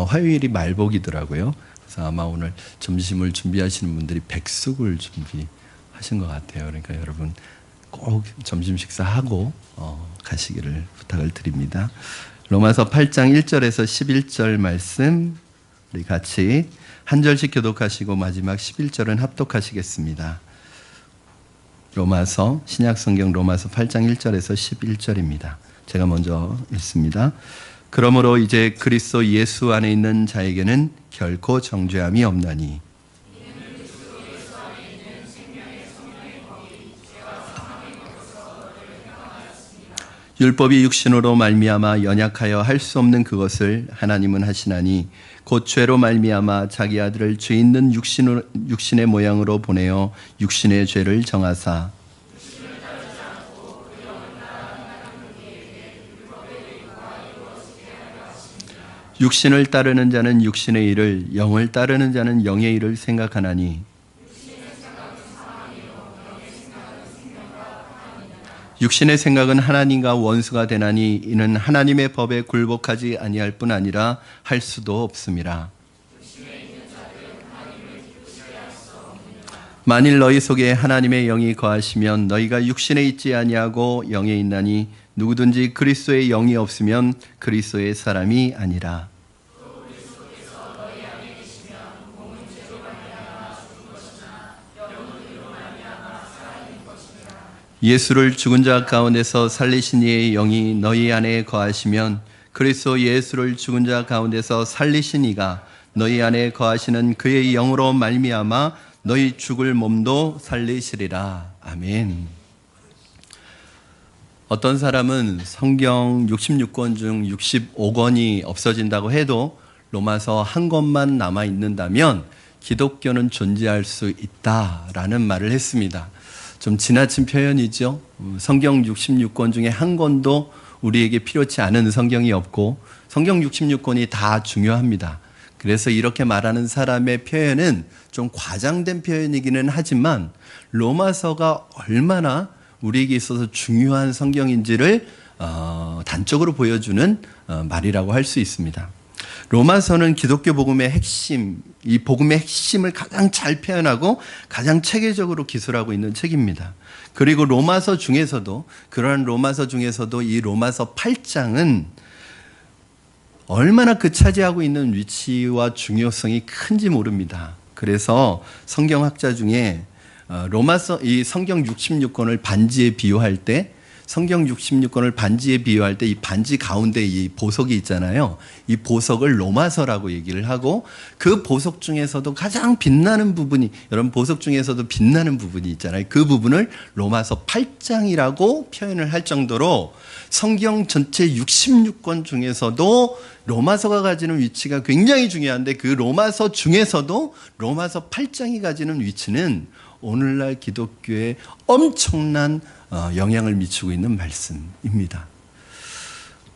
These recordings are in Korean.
화요일이 말복이더라고요. 그래서 아마 오늘 점심을 준비하시는 분들이 백숙을 준비하신 것 같아요. 그러니까 여러분 꼭 점심 식사하고 가시기를 부탁을 드립니다. 로마서 8장 1절에서 11절 말씀 우리 같이 한 절씩 교독하시고 마지막 11절은 합독하시겠습니다. 로마서 신약성경 로마서 8장 1절에서 11절입니다. 제가 먼저 읽습니다. 그러므로 이제 그리스도 예수 안에 있는 자에게는 결코 정죄함이 없나니 율법이 육신으로 말미암아 연약하여 할 수 없는 그것을 하나님은 하시나니 곧 죄로 말미암아 자기 아들을 죄 있는 육신의 모양으로 보내어 육신의 죄를 정하사 육신을 따르는 자는 육신의 일을, 영을 따르는 자는 영의 일을 생각하나니 육신의 생각은 하나님과 원수가 되나니 이는 하나님의 법에 굴복하지 아니할 뿐 아니라 할 수도 없음이라. 만일 너희 속에 하나님의 영이 거하시면 너희가 육신에 있지 아니하고 영에 있나니 누구든지 그리스도의 영이 없으면 그리스도의 사람이 아니라. 예수를 죽은 자 가운데서 살리신 이의 영이 너희 안에 거하시면 그리스도 예수를 죽은 자 가운데서 살리신 이가 너희 안에 거하시는 그의 영으로 말미암아 너희 죽을 몸도 살리시리라. 아멘. 어떤 사람은 성경 66권 중 65권이 없어진다고 해도 로마서 한 권만 남아 있는다면 기독교는 존재할 수 있다라는 말을 했습니다. 좀 지나친 표현이죠. 성경 66권 중에 한 권도 우리에게 필요치 않은 성경이 없고 성경 66권이 다 중요합니다. 그래서 이렇게 말하는 사람의 표현은 좀 과장된 표현이기는 하지만 로마서가 얼마나 우리에게 있어서 중요한 성경인지를 단적으로 보여주는 말이라고 할 수 있습니다. 로마서는 기독교 복음의 핵심, 이 복음의 핵심을 가장 잘 표현하고 가장 체계적으로 기술하고 있는 책입니다. 그리고 로마서 중에서도 그러한 로마서 중에서도 이 로마서 8장은 얼마나 그 차지하고 있는 위치와 중요성이 큰지 모릅니다. 그래서 성경학자 중에 로마서 이 성경 66권을 반지에 비유할 때 성경 66권을 반지에 비유할 때 이 반지 가운데 이 보석이 있잖아요. 이 보석을 로마서라고 얘기를 하고 그 보석 중에서도 가장 빛나는 부분이 여러분 보석 중에서도 빛나는 부분이 있잖아요. 그 부분을 로마서 8장이라고 표현을 할 정도로 성경 전체 66권 중에서도 로마서가 가지는 위치가 굉장히 중요한데 그 로마서 중에서도 로마서 8장이 가지는 위치는 오늘날 기독교에 엄청난 영향을 미치고 있는 말씀입니다.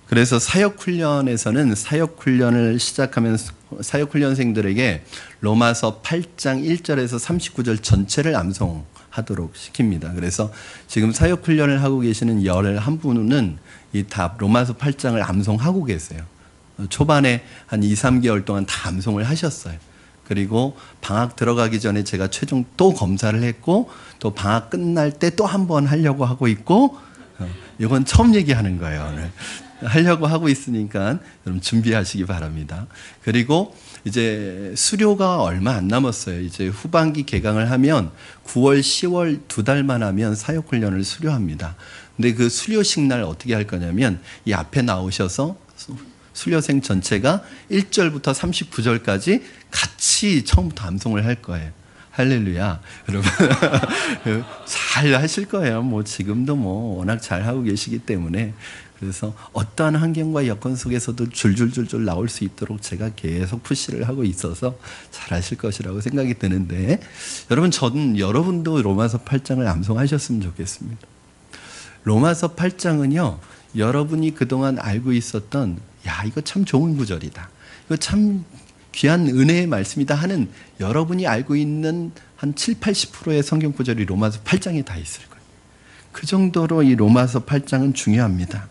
그래서 사역훈련에서는 사역훈련을 시작하면 사역훈련생들에게 로마서 8장 1절에서 39절 전체를 암송하도록 시킵니다. 그래서 지금 사역훈련을 하고 계시는 11분은 이 다 로마서 8장을 암송하고 계세요. 초반에 한 2, 3개월 동안 다 암송을 하셨어요. 그리고 방학 들어가기 전에 제가 최종 또 검사를 했고 또 방학 끝날 때 또 한 번 하려고 하고 있고 이건 처음 얘기하는 거예요. 오늘. 하려고 하고 있으니까 여러분 준비하시기 바랍니다. 그리고 이제 수료가 얼마 안 남았어요. 이제 후반기 개강을 하면 9월, 10월 2달만 하면 사역훈련을 수료합니다. 근데 그 수료식 날 어떻게 할 거냐면 이 앞에 나오셔서 수료생 전체가 1절부터 39절까지 같이 처음부터 암송을 할 거예요. 할렐루야. 여러분 잘 하실 거예요. 뭐 지금도 뭐 워낙 잘 하고 계시기 때문에 그래서 어떠한 환경과 여건 속에서도 줄줄줄줄 나올 수 있도록 제가 계속 푸시를 하고 있어서 잘 하실 것이라고 생각이 드는데 여러분 저는 여러분도 로마서 8장을 암송하셨으면 좋겠습니다. 로마서 8장은요. 여러분이 그동안 알고 있었던 야 이거 참 좋은 구절이다. 이거 참 귀한 은혜의 말씀이다 하는 여러분이 알고 있는 한 7, 80%의 성경 구절이 로마서 8장에 다 있을 거예요. 그 정도로 이 로마서 8장은 중요합니다.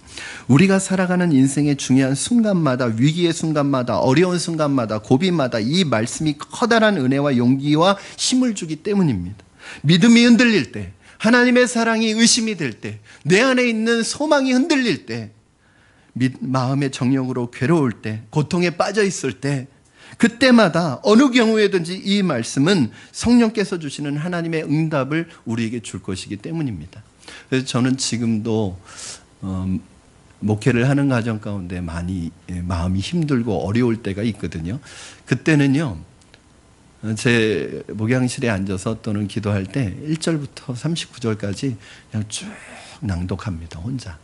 우리가 살아가는 인생의 중요한 순간마다, 위기의 순간마다, 어려운 순간마다, 고비마다 이 말씀이 커다란 은혜와 용기와 힘을 주기 때문입니다. 믿음이 흔들릴 때, 하나님의 사랑이 의심이 될 때, 내 안에 있는 소망이 흔들릴 때, 마음의 정욕으로 괴로울 때, 고통에 빠져 있을 때, 그때마다 어느 경우에든지 이 말씀은 성령께서 주시는 하나님의 응답을 우리에게 줄 것이기 때문입니다. 그래서 저는 지금도 목회를 하는 과정 가운데 많이 마음이 힘들고 어려울 때가 있거든요. 그때는요, 제 목양실에 앉아서 또는 기도할 때 1절부터 39절까지 그냥 쭉 낭독합니다. 혼자.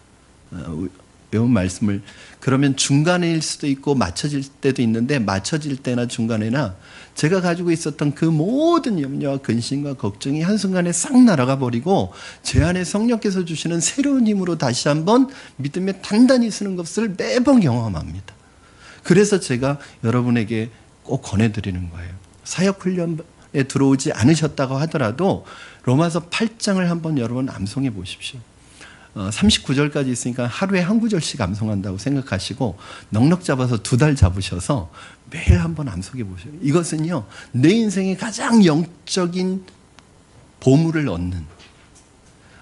외운 말씀을. 그러면 중간일 수도 있고 맞춰질 때도 있는데, 맞춰질 때나 중간에나 제가 가지고 있었던 그 모든 염려와 근심과 걱정이 한순간에 싹 날아가 버리고 제 안에 성령께서 주시는 새로운 힘으로 다시 한번 믿음에 단단히 서는 것을 매번 경험합니다. 그래서 제가 여러분에게 꼭 권해드리는 거예요. 사역훈련에 들어오지 않으셨다고 하더라도 로마서 8장을 한번 여러분 암송해 보십시오. 39절까지 있으니까 하루에 한 구절씩 암송한다고 생각하시고 넉넉 잡아서 2달 잡으셔서 매일 한번 암송해 보세요. 이것은요, 내 인생의 가장 영적인 보물을 얻는,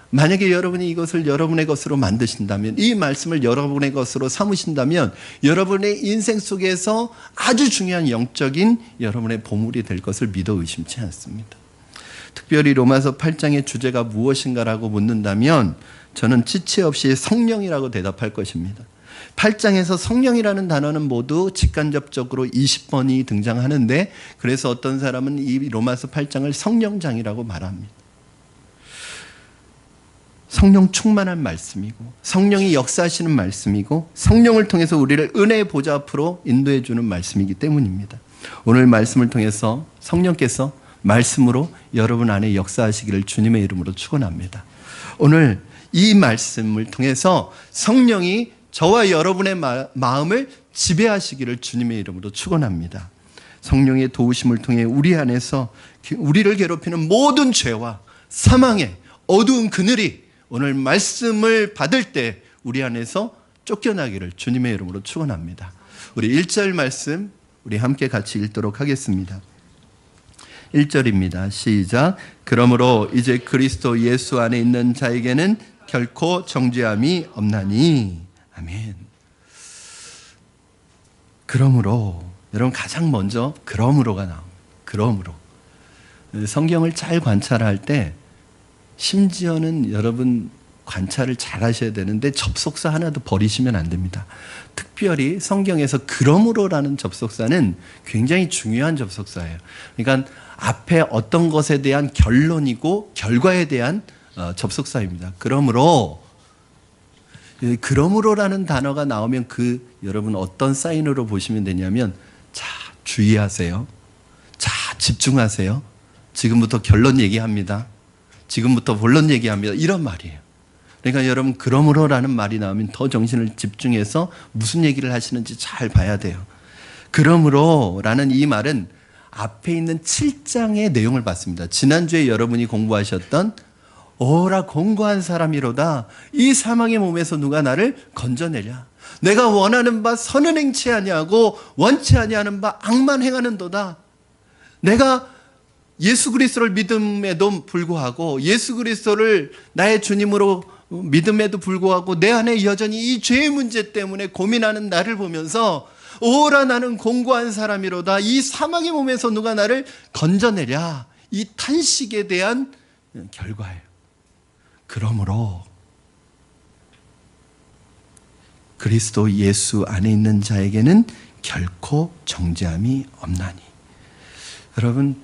만약에 여러분이 이것을 여러분의 것으로 만드신다면, 이 말씀을 여러분의 것으로 삼으신다면 여러분의 인생 속에서 아주 중요한 영적인 여러분의 보물이 될 것을 믿어 의심치 않습니다. 특별히 로마서 8장의 주제가 무엇인가라고 묻는다면 저는 지체 없이 성령이라고 대답할 것입니다. 8장에서 성령이라는 단어는 모두 직간접적으로 20번이 등장하는데, 그래서 어떤 사람은 이 로마서 8장을 성령장이라고 말합니다. 성령 충만한 말씀이고, 성령이 역사하시는 말씀이고, 성령을 통해서 우리를 은혜의 보좌 앞으로 인도해 주는 말씀이기 때문입니다. 오늘 말씀을 통해서 성령께서 말씀으로 여러분 안에 역사하시기를 주님의 이름으로 축원합니다. 오늘 이 말씀을 통해서 성령이 저와 여러분의 마음을 지배하시기를 주님의 이름으로 축원합니다. 성령의 도우심을 통해 우리 안에서 우리를 괴롭히는 모든 죄와 사망의 어두운 그늘이 오늘 말씀을 받을 때 우리 안에서 쫓겨나기를 주님의 이름으로 축원합니다. 우리 1절 말씀 우리 함께 같이 읽도록 하겠습니다. 1절입니다. 시작. 그러므로 이제 그리스도 예수 안에 있는 자에게는 결코 정죄함이 없나니. 아멘. 그러므로, 여러분 가장 먼저 그러므로가 나옵니다. 그러므로. 성경을 잘 관찰할 때 심지어는 여러분 관찰을 잘 하셔야 되는데 접속사 하나도 버리시면 안 됩니다. 특별히 성경에서 그러므로라는 접속사는 굉장히 중요한 접속사예요. 그러니까 앞에 어떤 것에 대한 결론이고 결과에 대한 접속사입니다. 그러므로라는 단어가 나오면 여러분 어떤 사인으로 보시면 되냐면, 자, 주의하세요. 자, 집중하세요. 지금부터 결론 얘기합니다. 지금부터 본론 얘기합니다. 이런 말이에요. 그러니까 여러분 그러므로라는 말이 나오면 더 정신을 집중해서 무슨 얘기를 하시는지 잘 봐야 돼요. 그러므로라는 이 말은 앞에 있는 7장의 내용을 봤습니다. 지난주에 여러분이 공부하셨던 오라 공고한 사람이로다. 이 사망의 몸에서 누가 나를 건져내랴. 내가 원하는 바 선은 행치 아니하고 원치 아니하는 바 악만 행하는도다. 내가 예수 그리스도를 믿음에도 불구하고, 예수 그리스도를 나의 주님으로 믿음에도 불구하고 내 안에 여전히 이 죄의 문제 때문에 고민하는 나를 보면서 오라 나는 공고한 사람이로다. 이 사망의 몸에서 누가 나를 건져내랴. 이 탄식에 대한 결과예요. 그러므로 그리스도 예수 안에 있는 자에게는 결코 정죄함이 없나니. 여러분,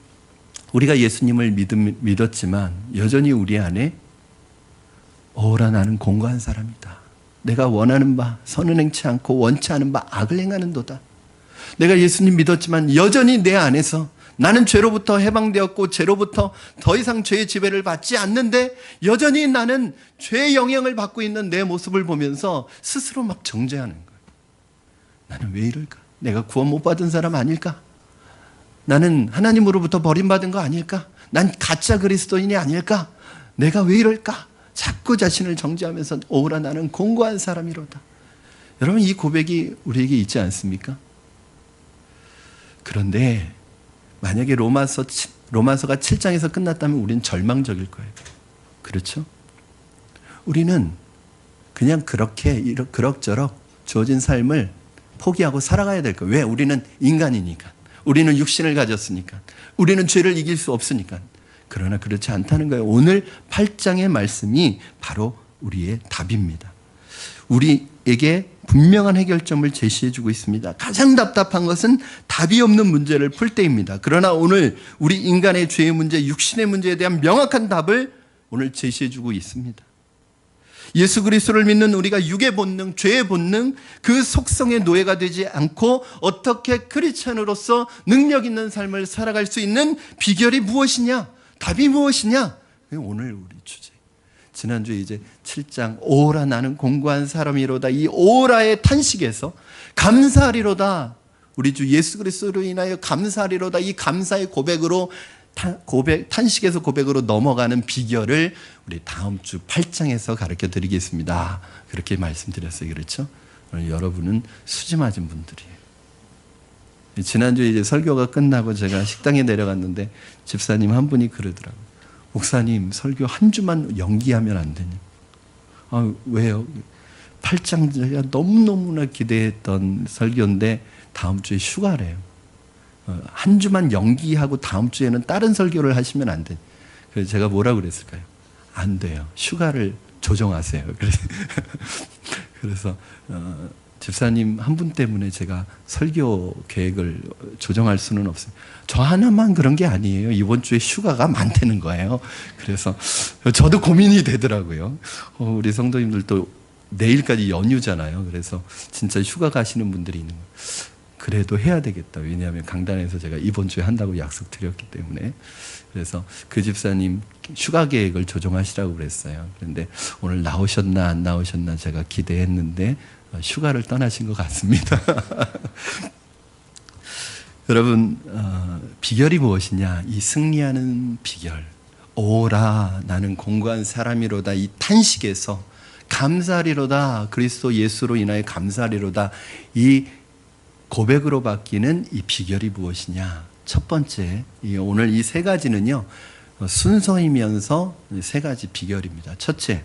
우리가 예수님을 믿었지만 여전히 우리 안에 오라 나는 공고한 사람이다. 내가 원하는 바 선은 행치 않고 원치 않은 바 악을 행하는도다. 내가 예수님 믿었지만 여전히 내 안에서 나는 죄로부터 해방되었고 죄로부터 더 이상 죄의 지배를 받지 않는데 여전히 나는 죄의 영향을 받고 있는 내 모습을 보면서 스스로 막 정죄하는 거예요. 나는 왜 이럴까? 내가 구원 못 받은 사람 아닐까? 나는 하나님으로부터 버림받은 거 아닐까? 난 가짜 그리스도인이 아닐까? 내가 왜 이럴까? 자꾸 자신을 정죄하면서 오라 나는 공고한 사람이로다. 여러분, 이 고백이 우리에게 있지 않습니까? 그런데 만약에 로마서가 7장에서 끝났다면 우리는 절망적일 거예요. 그렇죠? 우리는 그냥 그렇게 그럭저럭 주어진 삶을 포기하고 살아가야 될 거예요. 왜? 우리는 인간이니까. 우리는 육신을 가졌으니까. 우리는 죄를 이길 수 없으니까. 그러나 그렇지 않다는 거예요. 오늘 8장의 말씀이 바로 우리의 답입니다. 우리에게 분명한 해결점을 제시해주고 있습니다. 가장 답답한 것은 답이 없는 문제를 풀 때입니다. 그러나 오늘 우리 인간의 죄의 문제, 육신의 문제에 대한 명확한 답을 오늘 제시해주고 있습니다. 예수 그리스도를 믿는 우리가 육의 본능, 죄의 본능, 그 속성의 노예가 되지 않고 어떻게 크리스찬으로서 능력 있는 삶을 살아갈 수 있는 비결이 무엇이냐? 답이 무엇이냐? 오늘 우리 주제. 지난주에 이제 7장 오라 나는 공고한 사람이로다. 이 오라의 탄식에서 감사하리로다. 우리 주 예수 그리스도로 인하여 감사하리로다. 이 감사의 고백으로 탄식에서 고백으로 넘어가는 비결을 우리 다음 주 8장에서 가르쳐 드리겠습니다. 그렇게 말씀드렸어요. 그렇죠? 오늘 여러분은 수지 맞은 분들이에요. 지난주에 이제 설교가 끝나고 제가 식당에 내려갔는데 집사님 한 분이 그러더라고요. 목사님, 설교 한 주만 연기하면 안 되냐? 왜요? 8장 제가 너무너무나 기대했던 설교인데 다음 주에 휴가래요. 한 주만 연기하고 다음 주에는 다른 설교를 하시면 안 돼. 그래서 제가 뭐라고 그랬을까요? 안 돼요. 휴가를 조정하세요. 그래서 집사님 한 분 때문에 제가 설교 계획을 조정할 수는 없어요. 저 하나만 그런 게 아니에요. 이번 주에 휴가가 많다는 거예요. 그래서 저도 고민이 되더라고요. 우리 성도님들도 내일까지 연휴잖아요. 그래서 진짜 휴가 가시는 분들이 있는 거예요. 그래도 해야 되겠다. 왜냐하면 강단에서 제가 이번 주에 한다고 약속드렸기 때문에. 그래서 그 집사님 휴가 계획을 조정하시라고 그랬어요. 그런데 오늘 나오셨나 안 나오셨나 제가 기대했는데 휴가를 떠나신 것 같습니다. 여러분, 비결이 무엇이냐? 이 승리하는 비결. 오라 나는 공고한 사람이로다. 이 탄식에서 감사하리로다. 그리스도 예수로 인하여 감사하리로다. 이 고백으로 바뀌는 이 비결이 무엇이냐? 첫 번째, 오늘 이 세 가지는요, 순서이면서 세 가지 비결입니다. 첫째,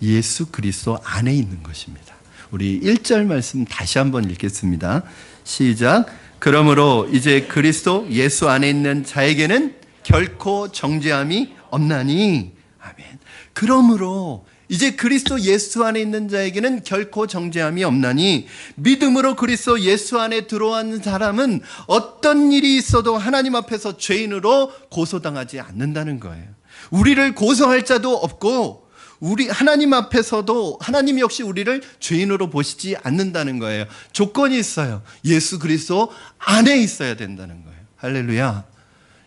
예수 그리스도 안에 있는 것입니다. 우리 1절 말씀 다시 한번 읽겠습니다. 시작. 그러므로 이제 그리스도 예수 안에 있는 자에게는 결코 정죄함이 없나니. 아멘. 그러므로 이제 그리스도 예수 안에 있는 자에게는 결코 정죄함이 없나니, 믿음으로 그리스도 예수 안에 들어온 사람은 어떤 일이 있어도 하나님 앞에서 죄인으로 고소당하지 않는다는 거예요. 우리를 고소할 자도 없고 우리 하나님 앞에서도 하나님 역시 우리를 죄인으로 보시지 않는다는 거예요. 조건이 있어요. 예수 그리스도 안에 있어야 된다는 거예요. 할렐루야.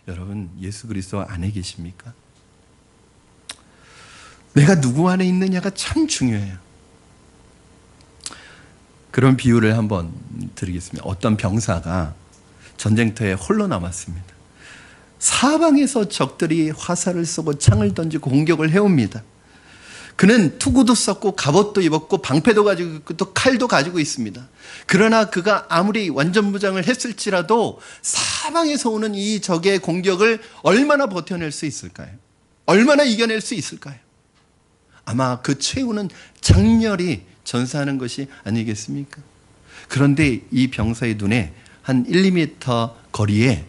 여러분, 예수 그리스도 안에 계십니까? 내가 누구 안에 있느냐가 참 중요해요. 그런 비유를 한번 드리겠습니다. 어떤 병사가 전쟁터에 홀로 남았습니다. 사방에서 적들이 화살을 쏘고 창을 던지고 공격을 해옵니다. 그는 투구도 썼고 갑옷도 입었고 방패도 가지고 있고 또 칼도 가지고 있습니다. 그러나 그가 아무리 완전무장을 했을지라도 사방에서 오는 이 적의 공격을 얼마나 버텨낼 수 있을까요? 얼마나 이겨낼 수 있을까요? 아마 그 최후는 장렬히 전사하는 것이 아니겠습니까? 그런데 이 병사의 눈에 한 1, 2m 거리에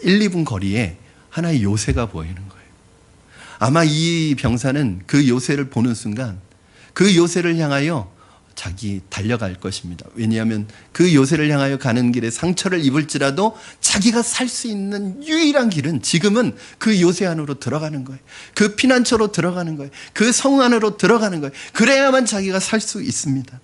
1, 2분 거리에 하나의 요새가 보이는 거예요. 아마 이 병사는 그 요새를 보는 순간 그 요새를 향하여 자기 달려갈 것입니다. 왜냐하면 그 요새를 향하여 가는 길에 상처를 입을지라도 자기가 살 수 있는 유일한 길은 지금은 그 요새 안으로 들어가는 거예요. 그 피난처로 들어가는 거예요. 그 성 안으로 들어가는 거예요. 그래야만 자기가 살 수 있습니다.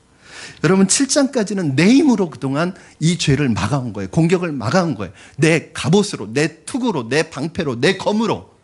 여러분, 7장까지는 내 힘으로 그동안 이 죄를 막아온 거예요. 공격을 막아온 거예요. 내 갑옷으로, 내 투구로, 내 방패로, 내 검으로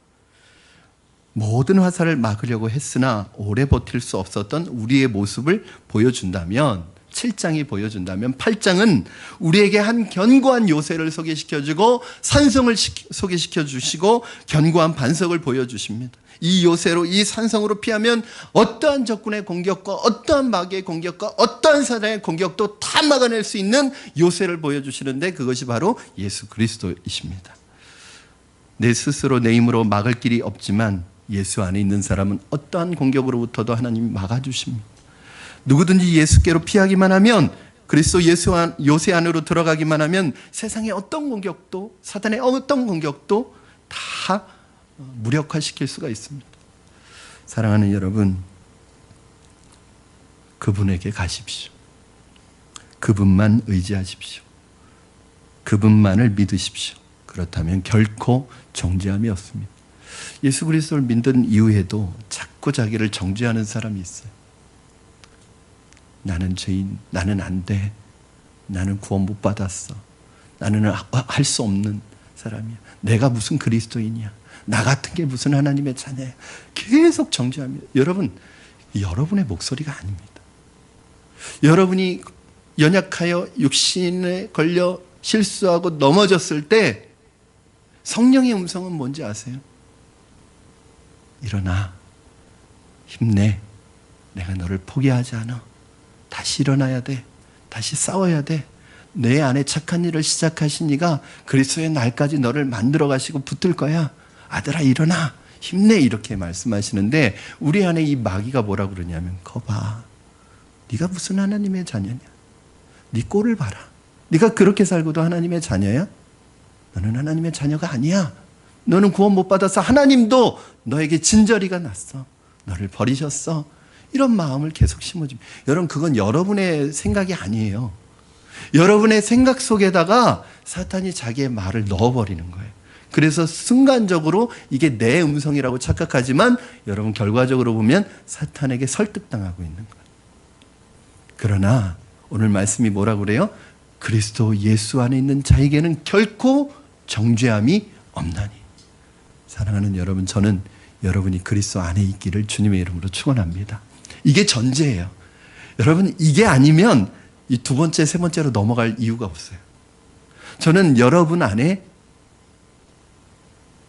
모든 화살을 막으려고 했으나 오래 버틸 수 없었던 우리의 모습을 보여준다면 7장이 보여준다면 8장은 우리에게 한 견고한 요새를 소개시켜주고 산성을 소개시켜주시고 견고한 반석을 보여주십니다. 이 요새로, 이 산성으로 피하면 어떠한 적군의 공격과 어떠한 마귀의 공격과 어떠한 사단의 공격도 다 막아낼 수 있는 요새를 보여주시는데 그것이 바로 예수 그리스도이십니다. 내 스스로 내 힘으로 막을 길이 없지만 예수 안에 있는 사람은 어떠한 공격으로부터도 하나님이 막아주십니다. 누구든지 예수께로 피하기만 하면, 그리스도 요새 안으로 들어가기만 하면 세상의 어떤 공격도, 사단의 어떤 공격도 다 무력화시킬 수가 있습니다. 사랑하는 여러분, 그분에게 가십시오. 그분만 의지하십시오. 그분만을 믿으십시오. 그렇다면 결코 정죄함이 없습니다. 예수 그리스도를 믿는 이후에도 자꾸 자기를 정죄하는 사람이 있어요. 나는 죄인, 나는 안 돼, 나는 구원 못 받았어, 나는 할 수 없는 사람이야, 내가 무슨 그리스도인이야, 나 같은 게 무슨 하나님의 자녀야. 계속 정죄합니다. 여러분, 여러분의 목소리가 아닙니다. 여러분이 연약하여 육신에 걸려 실수하고 넘어졌을 때 성령의 음성은 뭔지 아세요? 일어나, 힘내, 내가 너를 포기하지 않아, 다시 일어나야 돼, 다시 싸워야 돼, 내 안에 착한 일을 시작하신 이가 그리스도의 날까지 너를 만들어 가시고 붙들 거야, 아들아 일어나, 힘내, 이렇게 말씀하시는데 우리 안에 이 마귀가 뭐라고 그러냐면, 거봐, 네가 무슨 하나님의 자녀냐, 네 꼴을 봐라, 네가 그렇게 살고도 하나님의 자녀야? 너는 하나님의 자녀가 아니야. 너는 구원 못 받아서 하나님도 너에게 진저리가 났어, 너를 버리셨어. 이런 마음을 계속 심어줍니다. 여러분, 그건 여러분의 생각이 아니에요. 여러분의 생각 속에다가 사탄이 자기의 말을 넣어버리는 거예요. 그래서 순간적으로 이게 내 음성이라고 착각하지만 여러분, 결과적으로 보면 사탄에게 설득당하고 있는 거예요. 그러나 오늘 말씀이 뭐라고 그래요? 그리스도 예수 안에 있는 자에게는 결코 정죄함이 없나니. 사랑하는 여러분, 저는 여러분이 그리스도 안에 있기를 주님의 이름으로 축원합니다. 이게 전제예요. 여러분, 이게 아니면 이 두 번째, 세 번째로 넘어갈 이유가 없어요. 저는 여러분 안에,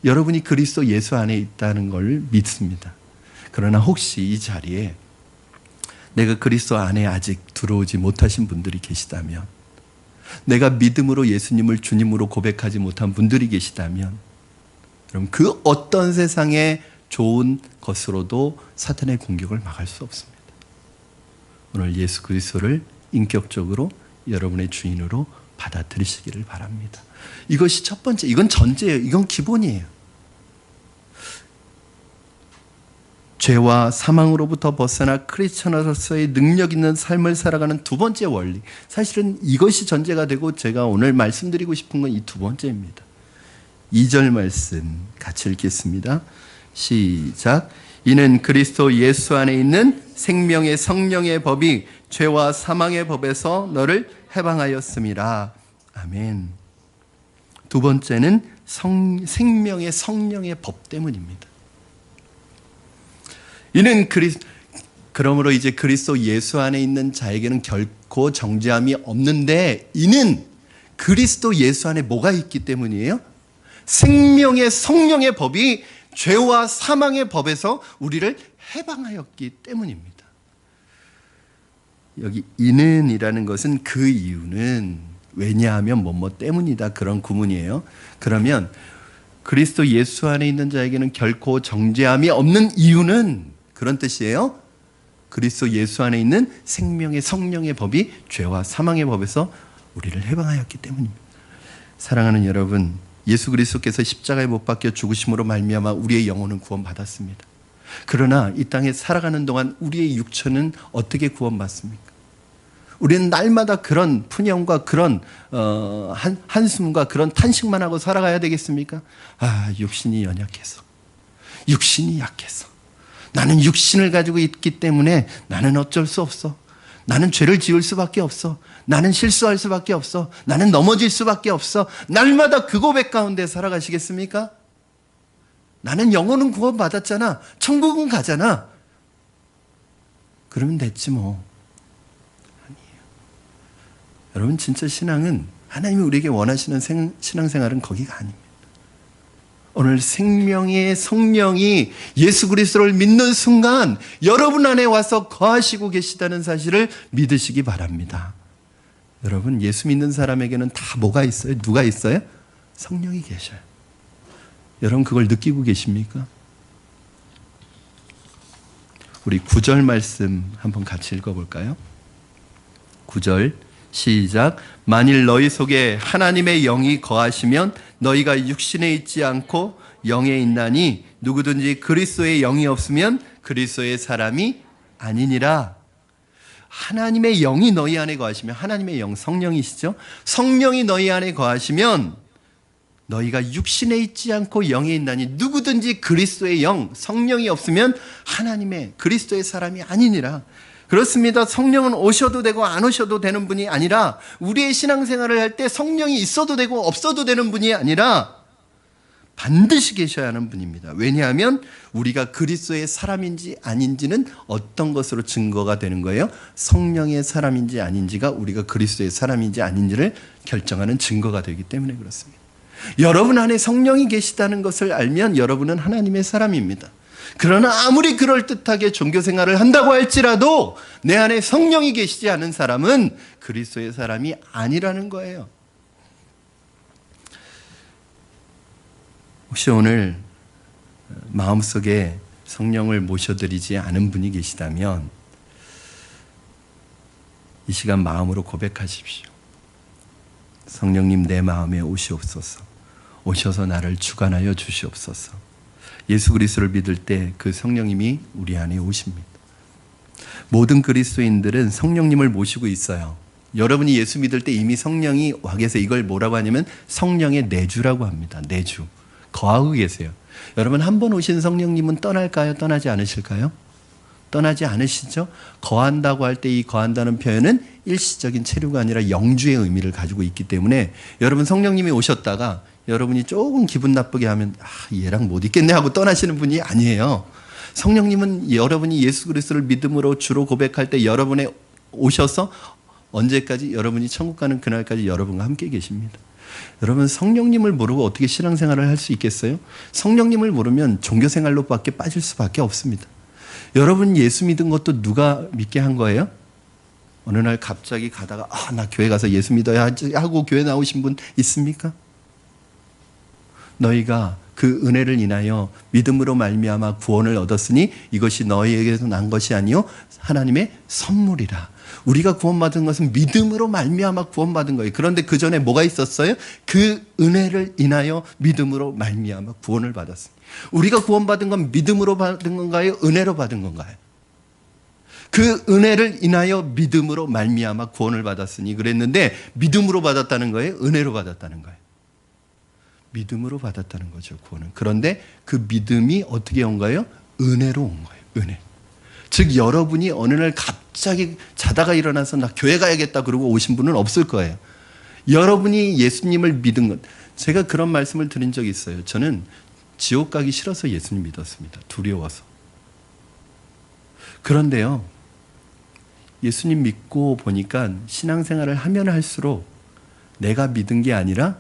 여러분이 그리스도 예수 안에 있다는 걸 믿습니다. 그러나 혹시 이 자리에 내가 그리스도 안에 아직 들어오지 못하신 분들이 계시다면, 내가 믿음으로 예수님을 주님으로 고백하지 못한 분들이 계시다면, 그럼 그 어떤 세상의 좋은 것으로도 사탄의 공격을 막을 수 없습니다. 오늘 예수 그리스도를 인격적으로 여러분의 주인으로 받아들이시기를 바랍니다. 이것이 첫 번째, 이건 전제예요. 이건 기본이에요. 죄와 사망으로부터 벗어나 크리스천으로서의 능력 있는 삶을 살아가는 두 번째 원리. 사실은 이것이 전제가 되고 제가 오늘 말씀드리고 싶은 건 이 두 번째입니다. 2절 말씀 같이 읽겠습니다. 시작. 이는 그리스도 예수 안에 있는 생명의 성령의 법이 죄와 사망의 법에서 너를 해방하였음이라. 아멘. 두 번째는 생명의 성령의 법 때문입니다. 이는 그러므로 이제 그리스도 예수 안에 있는 자에게는 결코 정죄함이 없는데, 이는 그리스도 예수 안에 뭐가 있기 때문이에요? 생명의 성령의 법이 죄와 사망의 법에서 우리를 해방하였기 때문입니다. 여기 이는이라는 것은 그 이유는 왜냐하면 뭐뭐 때문이다, 그런 구문이에요. 그러면 그리스도 예수 안에 있는 자에게는 결코 정죄함이 없는 이유는 그런 뜻이에요. 그리스도 예수 안에 있는 생명의 성령의 법이 죄와 사망의 법에서 우리를 해방하였기 때문입니다. 사랑하는 여러분, 예수 그리스도께서 십자가에 못 박혀 죽으심으로 말미암아 우리의 영혼은 구원받았습니다. 그러나 이 땅에 살아가는 동안 우리의 육체는 어떻게 구원받습니까? 우리는 날마다 그런 푸념과 그런 한숨과 그런 탄식만 하고 살아가야 되겠습니까? 아, 육신이 연약해서, 육신이 약해서, 나는 육신을 가지고 있기 때문에 나는 어쩔 수 없어, 나는 죄를 지을 수밖에 없어, 나는 실수할 수밖에 없어, 나는 넘어질 수밖에 없어. 날마다 그 고백 가운데 살아가시겠습니까? 나는 영혼은 구원받았잖아, 천국은 가잖아, 그러면 됐지 뭐. 아니에요. 여러분, 진짜 신앙은 하나님이 우리에게 원하시는 신앙생활은 거기가 아닙니다. 오늘 생명의 성령이 예수 그리스도를 믿는 순간 여러분 안에 와서 거하시고 계시다는 사실을 믿으시기 바랍니다. 여러분, 예수 믿는 사람에게는 다 뭐가 있어요? 누가 있어요? 성령이 계셔요. 여러분, 그걸 느끼고 계십니까? 우리 9절 말씀 한번 같이 읽어볼까요? 9절 시작. 만일 너희 속에 하나님의 영이 거하시면 너희가 육신에 있지 않고 영에 있나니 누구든지 그리스도의 영이 없으면 그리스도의 사람이 아니니라. 하나님의 영이 너희 안에 거하시면, 하나님의 영 성령이시죠? 성령이 너희 안에 거하시면 너희가 육신에 있지 않고 영에 있나니 누구든지 그리스도의 영, 성령이 없으면 하나님의 그리스도의 사람이 아니니라. 그렇습니다. 성령은 오셔도 되고 안 오셔도 되는 분이 아니라, 우리의 신앙생활을 할 때 성령이 있어도 되고 없어도 되는 분이 아니라 반드시 계셔야 하는 분입니다. 왜냐하면 우리가 그리스도의 사람인지 아닌지는 어떤 것으로 증거가 되는 거예요? 성령의 사람인지 아닌지가 우리가 그리스도의 사람인지 아닌지를 결정하는 증거가 되기 때문에 그렇습니다. 여러분 안에 성령이 계시다는 것을 알면 여러분은 하나님의 사람입니다. 그러나 아무리 그럴듯하게 종교생활을 한다고 할지라도 내 안에 성령이 계시지 않은 사람은 그리스도의 사람이 아니라는 거예요. 혹시 오늘 마음속에 성령을 모셔드리지 않은 분이 계시다면 이 시간 마음으로 고백하십시오. 성령님, 내 마음에 오시옵소서. 오셔서 나를 주관하여 주시옵소서. 예수 그리스도를 믿을 때 그 성령님이 우리 안에 오십니다. 모든 그리스도인들은 성령님을 모시고 있어요. 여러분이 예수 믿을 때 이미 성령이 와 계세요. 이걸 뭐라고 하냐면 성령의 내주라고 합니다. 내주. 거하고 계세요. 여러분, 한 번 오신 성령님은 떠날까요? 떠나지 않으실까요? 떠나지 않으시죠? 거한다고 할 때 이 거한다는 표현은 일시적인 체류가 아니라 영주의 의미를 가지고 있기 때문에 여러분, 성령님이 오셨다가 여러분이 조금 기분 나쁘게 하면 얘랑 못 있겠네 하고 떠나시는 분이 아니에요. 성령님은 여러분이 예수 그리스도를 믿음으로 주로 고백할 때 여러분에 오셔서 언제까지? 여러분이 천국 가는 그날까지 여러분과 함께 계십니다. 여러분, 성령님을 모르고 어떻게 신앙생활을 할 수 있겠어요? 성령님을 모르면 종교생활로밖에 빠질 수밖에 없습니다. 여러분 예수 믿은 것도 누가 믿게 한 거예요? 어느 날 갑자기 가다가 나 교회 가서 예수 믿어야 하고 교회 나오신 분 있습니까? 너희가 그 은혜를 인하여 믿음으로 말미암아 구원을 얻었으니 이것이 너희에게서 난 것이 아니요 하나님의 선물이라. 우리가 구원받은 것은 믿음으로 말미암아 구원받은 거예요. 그런데 그 전에 뭐가 있었어요? 그 은혜를 인하여 믿음으로 말미암아 구원을 받았습니다. 우리가 구원받은 건 믿음으로 받은 건가요? 은혜로 받은 건가요? 그 은혜를 인하여 믿음으로 말미암아 구원을 받았으니 그랬는데 믿음으로 받았다는 거예요? 은혜로 받았다는 거예요? 믿음으로 받았다는 거죠, 구원은. 그런데 그 믿음이 어떻게 온 거예요? 은혜로 온 거예요, 은혜. 즉 여러분이 어느 날 갑자기 자다가 일어나서 나 교회 가야겠다 그러고 오신 분은 없을 거예요. 여러분이 예수님을 믿은 것. 제가 그런 말씀을 드린 적이 있어요. 저는 지옥 가기 싫어서 예수님 믿었습니다. 두려워서. 그런데요, 예수님 믿고 보니까 신앙생활을 하면 할수록 내가 믿은 게 아니라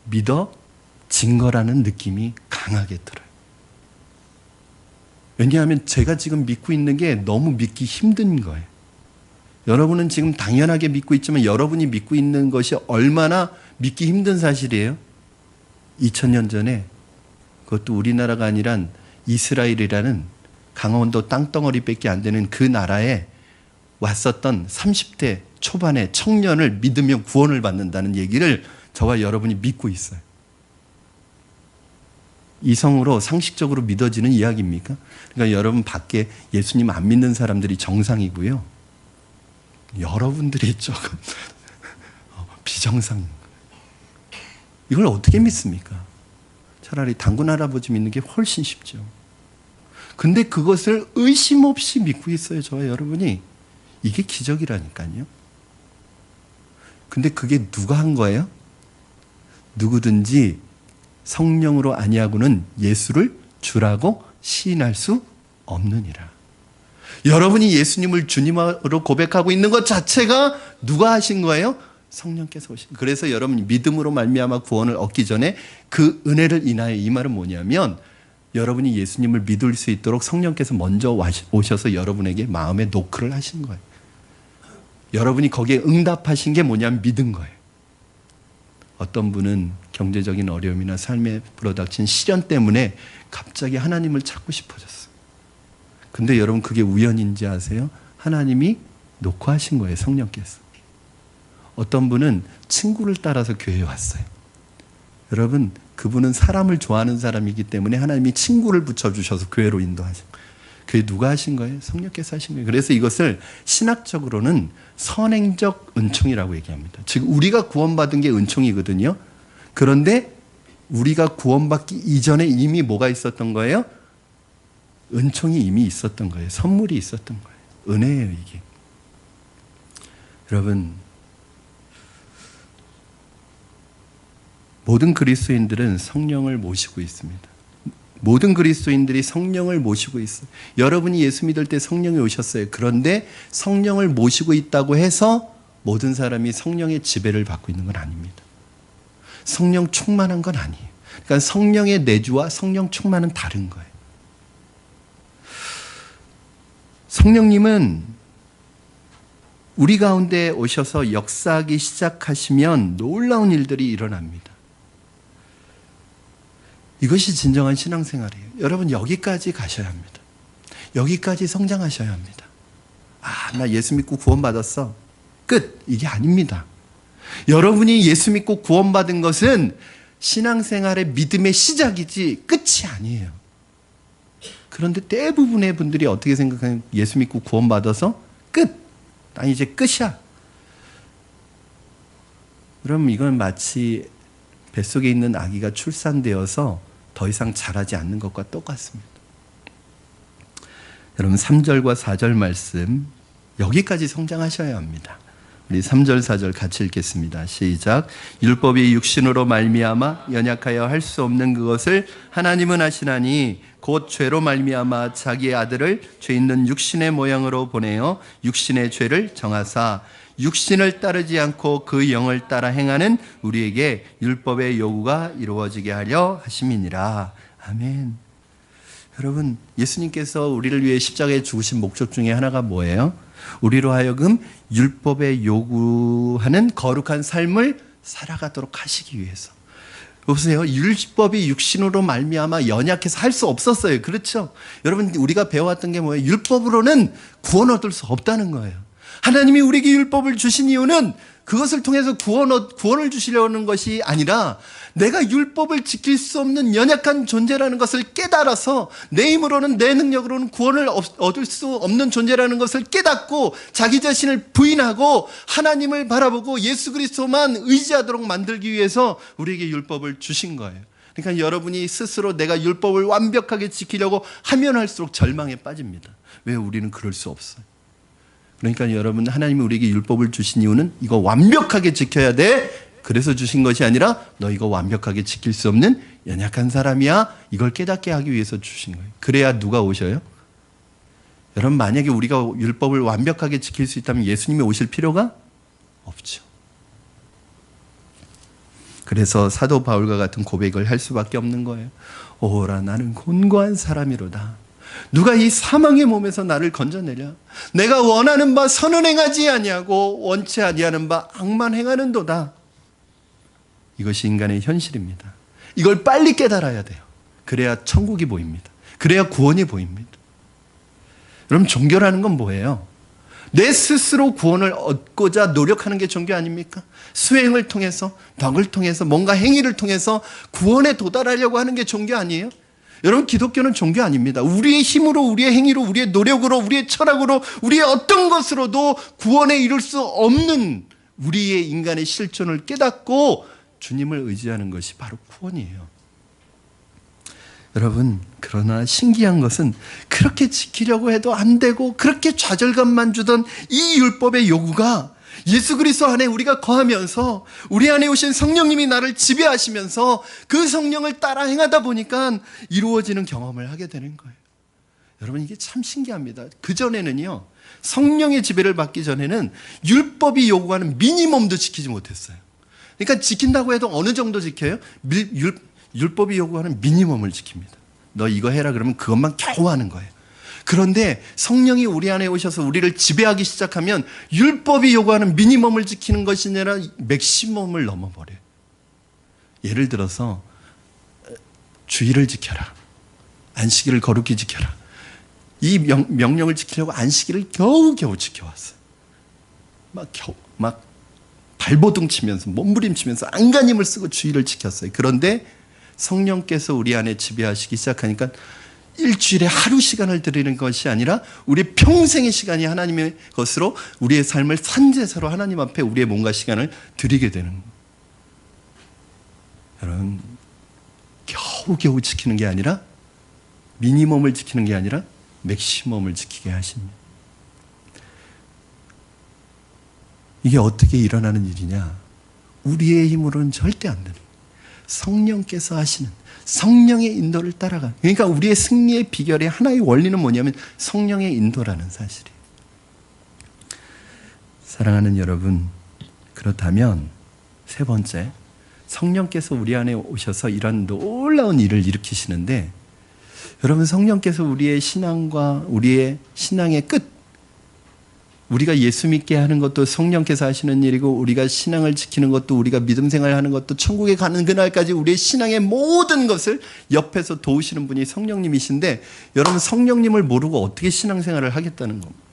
믿어진 거라는 느낌이 강하게 들어요. 왜냐하면 제가 지금 믿고 있는 게 너무 믿기 힘든 거예요. 여러분은 지금 당연하게 믿고 있지만 여러분이 믿고 있는 것이 얼마나 믿기 힘든 사실이에요. 2000년 전에 그것도 우리나라가 아니라 이스라엘이라는 강원도 땅덩어리밖에 안 되는 그 나라에 왔었던 30대 초반의 청년을 믿으면 구원을 받는다는 얘기를 저와 여러분이 믿고 있어요. 이성으로 상식적으로 믿어지는 이야기입니까? 그러니까 여러분 밖에 예수님 안 믿는 사람들이 정상이고요. 여러분들이 조금 비정상. 이걸 어떻게 믿습니까? 차라리 단군 할아버지 믿는 게 훨씬 쉽죠. 근데 그것을 의심 없이 믿고 있어요, 저와 여러분이. 이게 기적이라니까요. 근데 그게 누가 한 거예요? 누구든지 성령으로 아니하고는 예수를 주라고 시인할 수 없느니라. 여러분이 예수님을 주님으로 고백하고 있는 것 자체가 누가 하신 거예요? 성령께서 오신. 그래서 여러분 믿음으로 말미암아 구원을 얻기 전에 그 은혜를 인하여, 이 말은 뭐냐면 여러분이 예수님을 믿을 수 있도록 성령께서 먼저 오셔서 여러분에게 마음에 노크를 하신 거예요. 여러분이 거기에 응답하신 게 뭐냐면 믿은 거예요. 어떤 분은 경제적인 어려움이나 삶에 불어닥친 시련 때문에 갑자기 하나님을 찾고 싶어졌어요. 근데 여러분 그게 우연인지 아세요? 하나님이 노크하신 거예요. 성령께서. 어떤 분은 친구를 따라서 교회에 왔어요. 여러분 그분은 사람을 좋아하는 사람이기 때문에 하나님이 친구를 붙여주셔서 교회로 인도하신 거예요. 그게 누가 하신 거예요? 성령께서 하신 거예요. 그래서 이것을 신학적으로는 선행적 은총이라고 얘기합니다. 즉 우리가 구원받은 게 은총이거든요. 그런데 우리가 구원받기 이전에 이미 뭐가 있었던 거예요? 은총이 이미 있었던 거예요. 선물이 있었던 거예요. 은혜예요 이게. 여러분 모든 그리스도인들은 성령을 모시고 있습니다. 모든 그리스도인들이 성령을 모시고 있어요. 여러분이 예수 믿을 때 성령이 오셨어요. 그런데 성령을 모시고 있다고 해서 모든 사람이 성령의 지배를 받고 있는 건 아닙니다. 성령 충만한 건 아니에요. 그러니까 성령의 내주와 성령 충만은 다른 거예요. 성령님은 우리 가운데 오셔서 역사하기 시작하시면 놀라운 일들이 일어납니다. 이것이 진정한 신앙생활이에요. 여러분 여기까지 가셔야 합니다. 여기까지 성장하셔야 합니다. 아, 나 예수 믿고 구원받았어. 끝. 이게 아닙니다. 여러분이 예수 믿고 구원받은 것은 신앙생활의 믿음의 시작이지 끝이 아니에요. 그런데 대부분의 분들이 어떻게 생각하면 예수 믿고 구원받아서 끝. 난 이제 끝이야. 그럼 이건 마치 뱃속에 있는 아기가 출산되어서 더 이상 자라지 않는 것과 똑같습니다. 여러분 3절과 4절 말씀 여기까지 성장하셔야 합니다. 우리 3절 4절 같이 읽겠습니다. 시작. 율법이 육신으로 말미암아 연약하여 할 수 없는 그것을 하나님은 하시나니 곧 죄로 말미암아 자기의 아들을 죄 있는 육신의 모양으로 보내어 육신의 죄를 정하사 육신을 따르지 않고 그 영을 따라 행하는 우리에게 율법의 요구가 이루어지게 하려 하심이니라. 아멘. 여러분 예수님께서 우리를 위해 십자가에 죽으신 목적 중에 하나가 뭐예요? 우리로 하여금 율법의 요구하는 거룩한 삶을 살아가도록 하시기 위해서. 보세요. 율법이 육신으로 말미암아 연약해서 할 수 없었어요. 그렇죠? 여러분 우리가 배워왔던 게 뭐예요? 율법으로는 구원 얻을 수 없다는 거예요. 하나님이 우리에게 율법을 주신 이유는 그것을 통해서 구원을 주시려는 것이 아니라 내가 율법을 지킬 수 없는 연약한 존재라는 것을 깨달아서 내 힘으로는 내 능력으로는 구원을 얻을 수 없는 존재라는 것을 깨닫고 자기 자신을 부인하고 하나님을 바라보고 예수 그리스도만 의지하도록 만들기 위해서 우리에게 율법을 주신 거예요. 그러니까 여러분이 스스로 내가 율법을 완벽하게 지키려고 하면 할수록 절망에 빠집니다. 왜? 우리는 그럴 수 없어요. 그러니까 여러분 하나님이 우리에게 율법을 주신 이유는 이거 완벽하게 지켜야 돼. 그래서 주신 것이 아니라 너 이거 완벽하게 지킬 수 없는 연약한 사람이야. 이걸 깨닫게 하기 위해서 주신 거예요. 그래야 누가 오셔요? 여러분 만약에 우리가 율법을 완벽하게 지킬 수 있다면 예수님이 오실 필요가 없죠. 그래서 사도 바울과 같은 고백을 할 수밖에 없는 거예요. 오라 나는 곤고한 사람이로다. 누가 이 사망의 몸에서 나를 건져내랴. 내가 원하는 바 선은 행하지 아니하고 원치 아니하는 바 악만 행하는도다. 이것이 인간의 현실입니다. 이걸 빨리 깨달아야 돼요. 그래야 천국이 보입니다. 그래야 구원이 보입니다. 그럼 종교라는 건 뭐예요? 내 스스로 구원을 얻고자 노력하는 게 종교 아닙니까? 수행을 통해서, 덕을 통해서, 뭔가 행위를 통해서 구원에 도달하려고 하는 게 종교 아니에요? 여러분 기독교는 종교 아닙니다. 우리의 힘으로, 우리의 행위로, 우리의 노력으로, 우리의 철학으로, 우리의 어떤 것으로도 구원에 이룰 수 없는 우리의 인간의 실존을 깨닫고 주님을 의지하는 것이 바로 구원이에요. 여러분 그러나 신기한 것은 그렇게 지키려고 해도 안 되고 그렇게 좌절감만 주던 이 율법의 요구가 예수 그리스도 안에 우리가 거하면서 우리 안에 오신 성령님이 나를 지배하시면서 그 성령을 따라 행하다 보니까 이루어지는 경험을 하게 되는 거예요. 여러분 이게 참 신기합니다. 그전에는요. 성령의 지배를 받기 전에는 율법이 요구하는 미니멈도 지키지 못했어요. 그러니까 지킨다고 해도 어느 정도 지켜요? 율법이 요구하는 미니멈을 지킵니다. 너 이거 해라 그러면 그것만 겨우 하는 거예요. 그런데 성령이 우리 안에 오셔서 우리를 지배하기 시작하면 율법이 요구하는 미니멈을 지키는 것이 아니라 맥시멈을 넘어버려요. 예를 들어서 주의를 지켜라. 안식일을 거룩히 지켜라. 이 명령을 지키려고 안식일을 겨우겨우 지켜왔어요. 막 발버둥 치면서 몸부림치면서 안간힘을 쓰고 주의를 지켰어요. 그런데 성령께서 우리 안에 지배하시기 시작하니까 일주일에 하루 시간을 드리는 것이 아니라 우리 평생의 시간이 하나님의 것으로 우리의 삶을 산제사로 하나님 앞에 우리의 몸과 시간을 드리게 되는 거예요. 여러분 겨우겨우 지키는 게 아니라 미니멈을 지키는 게 아니라 맥시멈을 지키게 하십니다. 이게 어떻게 일어나는 일이냐? 우리의 힘으로는 절대 안 되는 거예요. 성령께서 하시는 성령의 인도를 따라가는. 그러니까 우리의 승리의 비결의 하나의 원리는 뭐냐면 성령의 인도라는 사실이에요. 사랑하는 여러분, 그렇다면 세 번째, 성령께서 우리 안에 오셔서 이런 놀라운 일을 일으키시는데, 여러분 성령께서 우리의 신앙과 우리의 신앙의 끝, 우리가 예수 믿게 하는 것도 성령께서 하시는 일이고, 우리가 신앙을 지키는 것도, 우리가 믿음 생활하는 것도, 천국에 가는 그날까지 우리의 신앙의 모든 것을 옆에서 도우시는 분이 성령님이신데, 여러분 성령님을 모르고 어떻게 신앙생활을 하겠다는 겁니다.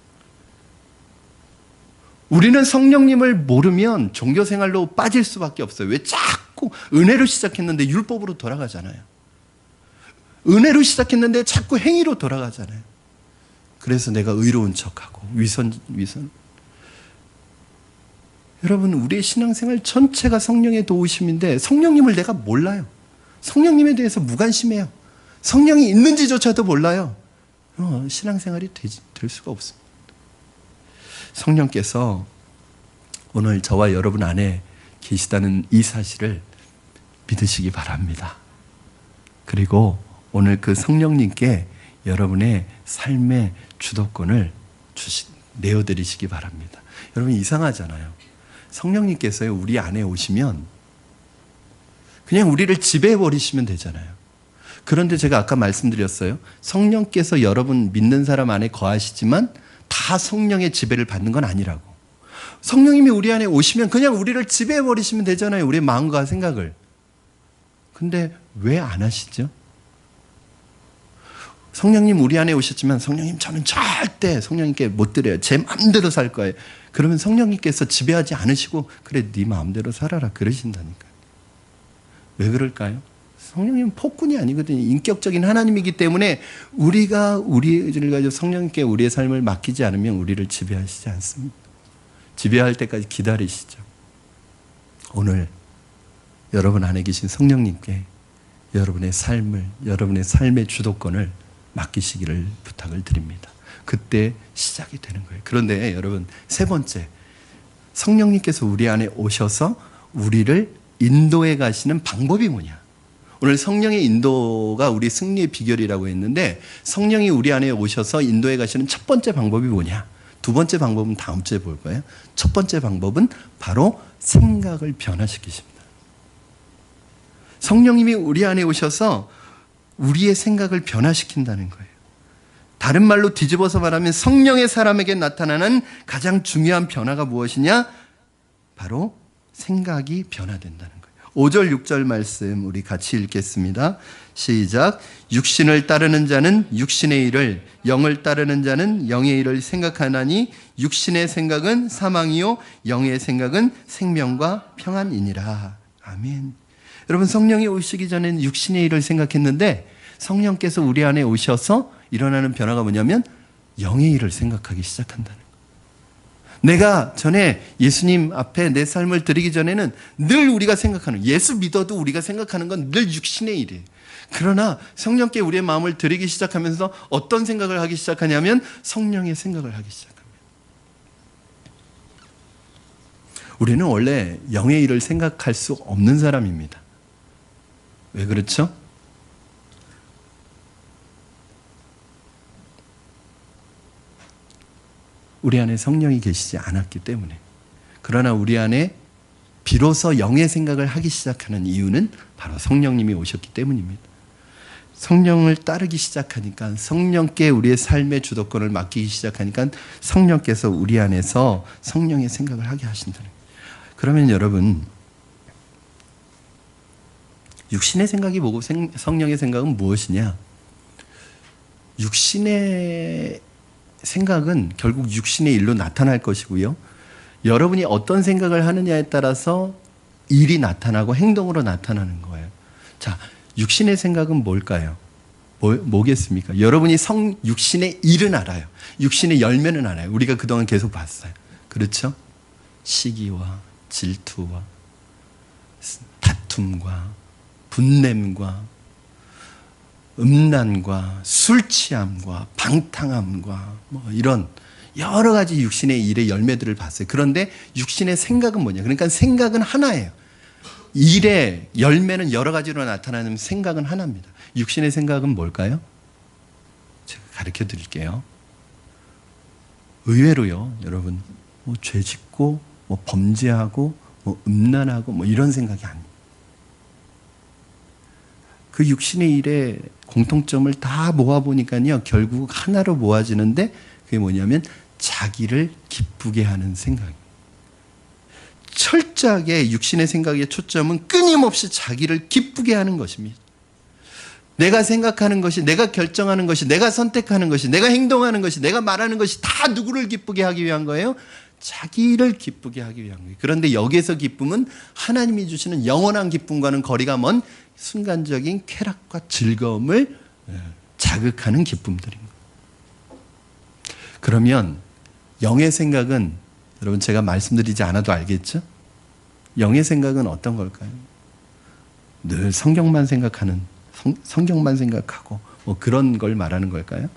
우리는 성령님을 모르면 종교생활로 빠질 수밖에 없어요. 왜 자꾸 은혜로 시작했는데 율법으로 돌아가잖아요. 은혜로 시작했는데 자꾸 행위로 돌아가잖아요. 그래서 내가 의로운 척하고 위선. 여러분 우리의 신앙생활 전체가 성령의 도우심인데 성령님을 내가 몰라요. 성령님에 대해서 무관심해요. 성령이 있는지조차도 몰라요. 신앙생활이 될 수가 없습니다. 성령께서 오늘 저와 여러분 안에 계시다는 이 사실을 믿으시기 바랍니다. 그리고 오늘 그 성령님께 여러분의 삶의 주도권을 내어드리시기 바랍니다. 여러분 이상하잖아요. 성령님께서 우리 안에 오시면 그냥 우리를 지배해버리시면 되잖아요. 그런데 제가 아까 말씀드렸어요. 성령께서 여러분 믿는 사람 안에 거하시지만 다 성령의 지배를 받는 건 아니라고. 성령님이 우리 안에 오시면 그냥 우리를 지배해버리시면 되잖아요. 우리의 마음과 생각을. 근데 왜 안 하시죠? 성령님 우리 안에 오셨지만 성령님 저는 절대 성령님께 못 드려요. 제 마음대로 살 거예요. 그러면 성령님께서 지배하지 않으시고 그래 네 마음대로 살아라 그러신다니까요. 왜 그럴까요? 성령님은 폭군이 아니거든요. 인격적인 하나님이기 때문에 우리가 우리를 가지고 성령님께 우리의 삶을 맡기지 않으면 우리를 지배하시지 않습니다. 지배할 때까지 기다리시죠. 오늘 여러분 안에 계신 성령님께 여러분의 삶의 주도권을 맡기시기를 부탁을 드립니다. 그때 시작이 되는 거예요. 그런데 여러분 세 번째, 성령님께서 우리 안에 오셔서 우리를 인도해 가시는 방법이 뭐냐? 오늘 성령의 인도가 우리 승리의 비결이라고 했는데 성령이 우리 안에 오셔서 인도해 가시는 첫 번째 방법이 뭐냐? 두 번째 방법은 다음 주에 볼 거예요. 첫 번째 방법은 바로 생각을 변화시키십니다. 성령님이 우리 안에 오셔서 우리의 생각을 변화시킨다는 거예요. 다른 말로 뒤집어서 말하면 성령의 사람에게 나타나는 가장 중요한 변화가 무엇이냐? 바로 생각이 변화된다는 거예요. 5절 6절 말씀 우리 같이 읽겠습니다. 시작. 육신을 따르는 자는 육신의 일을, 영을 따르는 자는 영의 일을 생각하나니 육신의 생각은 사망이요 영의 생각은 생명과 평안이니라. 아멘. 여러분 성령이 오시기 전에는 육신의 일을 생각했는데 성령께서 우리 안에 오셔서 일어나는 변화가 뭐냐면 영의 일을 생각하기 시작한다는 거예요. 내가 전에 예수님 앞에 내 삶을 드리기 전에는 늘 우리가 생각하는, 예수 믿어도 우리가 생각하는 건 늘 육신의 일이에요. 그러나 성령께 우리의 마음을 드리기 시작하면서 어떤 생각을 하기 시작하냐면 성령의 생각을 하기 시작합니다. 우리는 원래 영의 일을 생각할 수 없는 사람입니다. 왜 그렇죠? 우리 안에 성령이 계시지 않았기 때문에. 그러나 우리 안에 비로소 영의 생각을 하기 시작하는 이유는 바로 성령님이 오셨기 때문입니다. 성령을 따르기 시작하니까, 성령께 우리의 삶의 주도권을 맡기기 시작하니까 성령께서 우리 안에서 성령의 생각을 하게 하신다는 거예요. 그러면 여러분, 육신의 생각이 뭐고 성령의 생각은 무엇이냐? 육신의 생각은 결국 육신의 일로 나타날 것이고요. 여러분이 어떤 생각을 하느냐에 따라서 일이 나타나고 행동으로 나타나는 거예요. 자, 육신의 생각은 뭘까요? 뭐겠습니까? 여러분이 육신의 일은 알아요. 육신의 열매는 알아요. 우리가 그동안 계속 봤어요. 그렇죠? 시기와 질투와 다툼과 분냄과 음란과 술 취함과 방탕함과 뭐 이런 여러 가지 육신의 일의 열매들을 봤어요. 그런데 육신의 생각은 뭐냐? 그러니까 생각은 하나예요. 일의 열매는 여러 가지로 나타나는 생각은 하나입니다. 육신의 생각은 뭘까요? 제가 가르쳐 드릴게요. 의외로요, 여러분, 뭐 죄 짓고, 뭐 범죄하고, 뭐 음란하고, 뭐 이런 생각이 아닙니다. 그 육신의 일의 공통점을 다 모아보니까요, 결국 하나로 모아지는데, 그게 뭐냐면, 자기를 기쁘게 하는 생각입니다. 철저하게 육신의 생각의 초점은 끊임없이 자기를 기쁘게 하는 것입니다. 내가 생각하는 것이, 내가 결정하는 것이, 내가 선택하는 것이, 내가 행동하는 것이, 내가 말하는 것이 다 누구를 기쁘게 하기 위한 거예요? 자기를 기쁘게 하기 위한 거예요. 그런데 여기에서 기쁨은 하나님이 주시는 영원한 기쁨과는 거리가 먼 순간적인 쾌락과 즐거움을 자극하는 기쁨들인 거예요. 그러면 영의 생각은, 여러분 제가 말씀드리지 않아도 알겠죠? 영의 생각은 어떤 걸까요? 늘 성경만 생각하는, 성경만 생각하고 뭐 그런 걸 말하는 걸까요?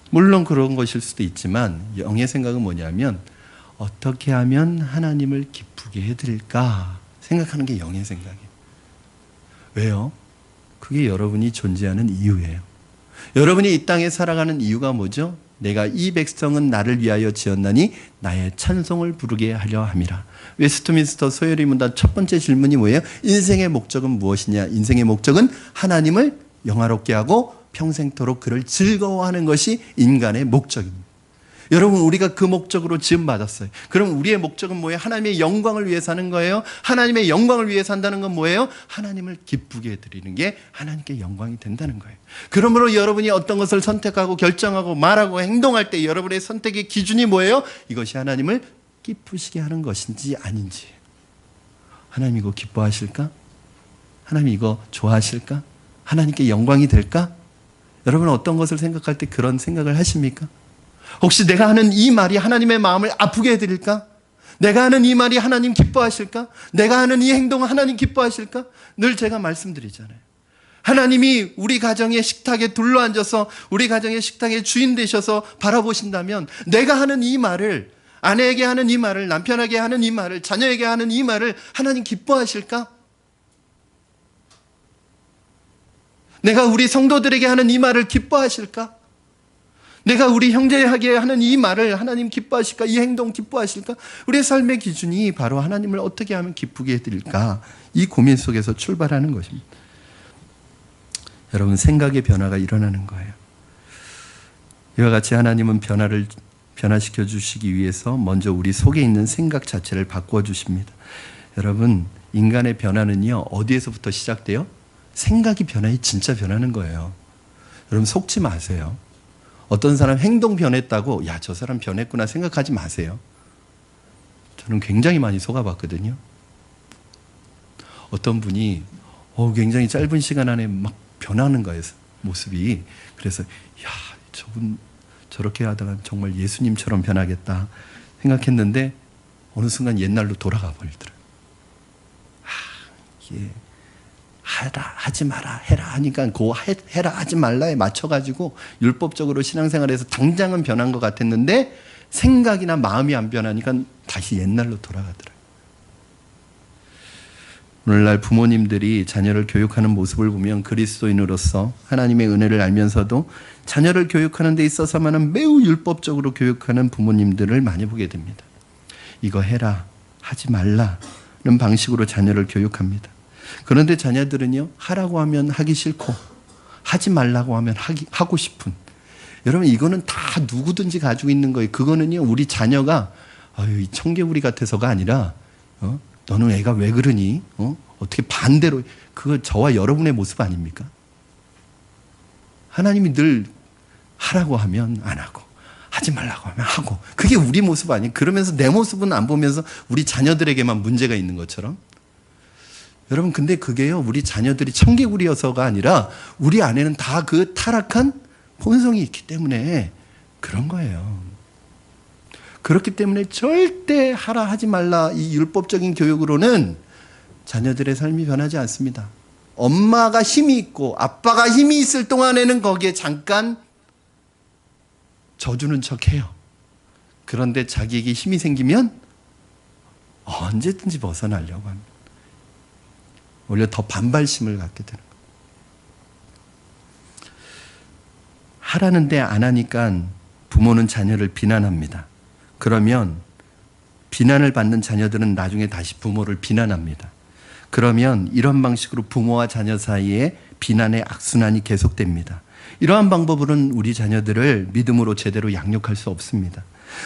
물론 그런 것일 수도 있지만, 영의 생각은 뭐냐면 어떻게 하면 하나님을 기쁘게 해드릴까 생각하는 게 영의 생각이에요. 왜요? 그게 여러분이 존재하는 이유예요. 여러분이 이 땅에 살아가는 이유가 뭐죠? 내가 이 백성은 나를 위하여 지었나니 나의 찬송을 부르게 하려 함이라. 웨스트민스터 소요리 문단 첫 번째 질문이 뭐예요? 인생의 목적은 무엇이냐? 인생의 목적은 하나님을 영화롭게 하고 평생토록 그를 즐거워하는 것이 인간의 목적입니다. 여러분, 우리가 그 목적으로 지음받았어요. 그럼 우리의 목적은 뭐예요? 하나님의 영광을 위해 사는 거예요. 하나님의 영광을 위해 산다는 건 뭐예요? 하나님을 기쁘게 해드리는 게 하나님께 영광이 된다는 거예요. 그러므로 여러분이 어떤 것을 선택하고 결정하고 말하고 행동할 때 여러분의 선택의 기준이 뭐예요? 이것이 하나님을 기쁘시게 하는 것인지 아닌지. 하나님 이거 기뻐하실까? 하나님 이거 좋아하실까? 하나님께 영광이 될까? 여러분은 어떤 것을 생각할 때 그런 생각을 하십니까? 혹시 내가 하는 이 말이 하나님의 마음을 아프게 해드릴까? 내가 하는 이 말이 하나님 기뻐하실까? 내가 하는 이 행동은 하나님 기뻐하실까? 늘 제가 말씀드리잖아요. 하나님이 우리 가정의 식탁에 둘러앉아서 우리 가정의 식탁의 주인 되셔서 바라보신다면, 내가 하는 이 말을, 아내에게 하는 이 말을, 남편에게 하는 이 말을, 자녀에게 하는 이 말을 하나님 기뻐하실까? 내가 우리 성도들에게 하는 이 말을 기뻐하실까? 내가 우리 형제에게 하는 이 말을 하나님 기뻐하실까? 이 행동 기뻐하실까? 우리의 삶의 기준이 바로 하나님을 어떻게 하면 기쁘게 해드릴까? 이 고민 속에서 출발하는 것입니다. 여러분, 생각의 변화가 일어나는 거예요. 이와 같이 하나님은 변화시켜 주시기 위해서 먼저 우리 속에 있는 생각 자체를 바꾸어 주십니다. 여러분, 인간의 변화는요, 어디에서부터 시작돼요? 생각이 변화해 진짜 변하는 거예요. 여러분, 속지 마세요. 어떤 사람 행동 변했다고, 야, 저 사람 변했구나 생각하지 마세요. 저는 굉장히 많이 속아봤거든요. 어떤 분이 굉장히 짧은 시간 안에 막 변하는 거예요, 모습이. 그래서 야, 저분 저렇게 하다가 정말 예수님처럼 변하겠다 생각했는데 어느 순간 옛날로 돌아가 버리더라고요. 이게 하지 마라, 해라 하니까 해라, 하지 말라에 맞춰가지고 율법적으로 신앙생활에서 당장은 변한 것 같았는데 생각이나 마음이 안 변하니까 다시 옛날로 돌아가더라고요. 오늘날 부모님들이 자녀를 교육하는 모습을 보면 그리스도인으로서 하나님의 은혜를 알면서도 자녀를 교육하는 데 있어서만은 매우 율법적으로 교육하는 부모님들을 많이 보게 됩니다. 이거 해라, 하지 말라는 방식으로 자녀를 교육합니다. 그런데 자녀들은요, 하라고 하면 하기 싫고 하지 말라고 하면 하고 싶은, 여러분 이거는 다 누구든지 가지고 있는 거예요. 그거는요, 우리 자녀가 이 청개구리 같아서가 아니라 너는 애가 왜 그러니? 어떻게 반대로, 그거 저와 여러분의 모습 아닙니까? 하나님이 늘 하라고 하면 안 하고 하지 말라고 하면 하고, 그게 우리 모습 아니에요? 그러면서 내 모습은 안 보면서 우리 자녀들에게만 문제가 있는 것처럼. 여러분 근데 그게요, 우리 자녀들이 청개구리여서가 아니라 우리 안에는 다 그 타락한 본성이 있기 때문에 그런 거예요. 그렇기 때문에 절대 하라 하지 말라 이 율법적인 교육으로는 자녀들의 삶이 변하지 않습니다. 엄마가 힘이 있고 아빠가 힘이 있을 동안에는 거기에 잠깐 져주는 척해요. 그런데 자기에게 힘이 생기면 언제든지 벗어나려고 합니다. 오히려 더 반발심을 갖게 되는 거예요. 하라는데 안 하니까 부모는 자녀를 비난합니다. 그러면 비난을 받는 자녀들은 나중에 다시 부모를 비난합니다. 그러면 이런 방식으로 부모와 자녀 사이에 비난의 악순환이 계속됩니다. 이러한 방법으로는 우리 자녀들을 믿음으로 제대로 양육할 수 없습니다.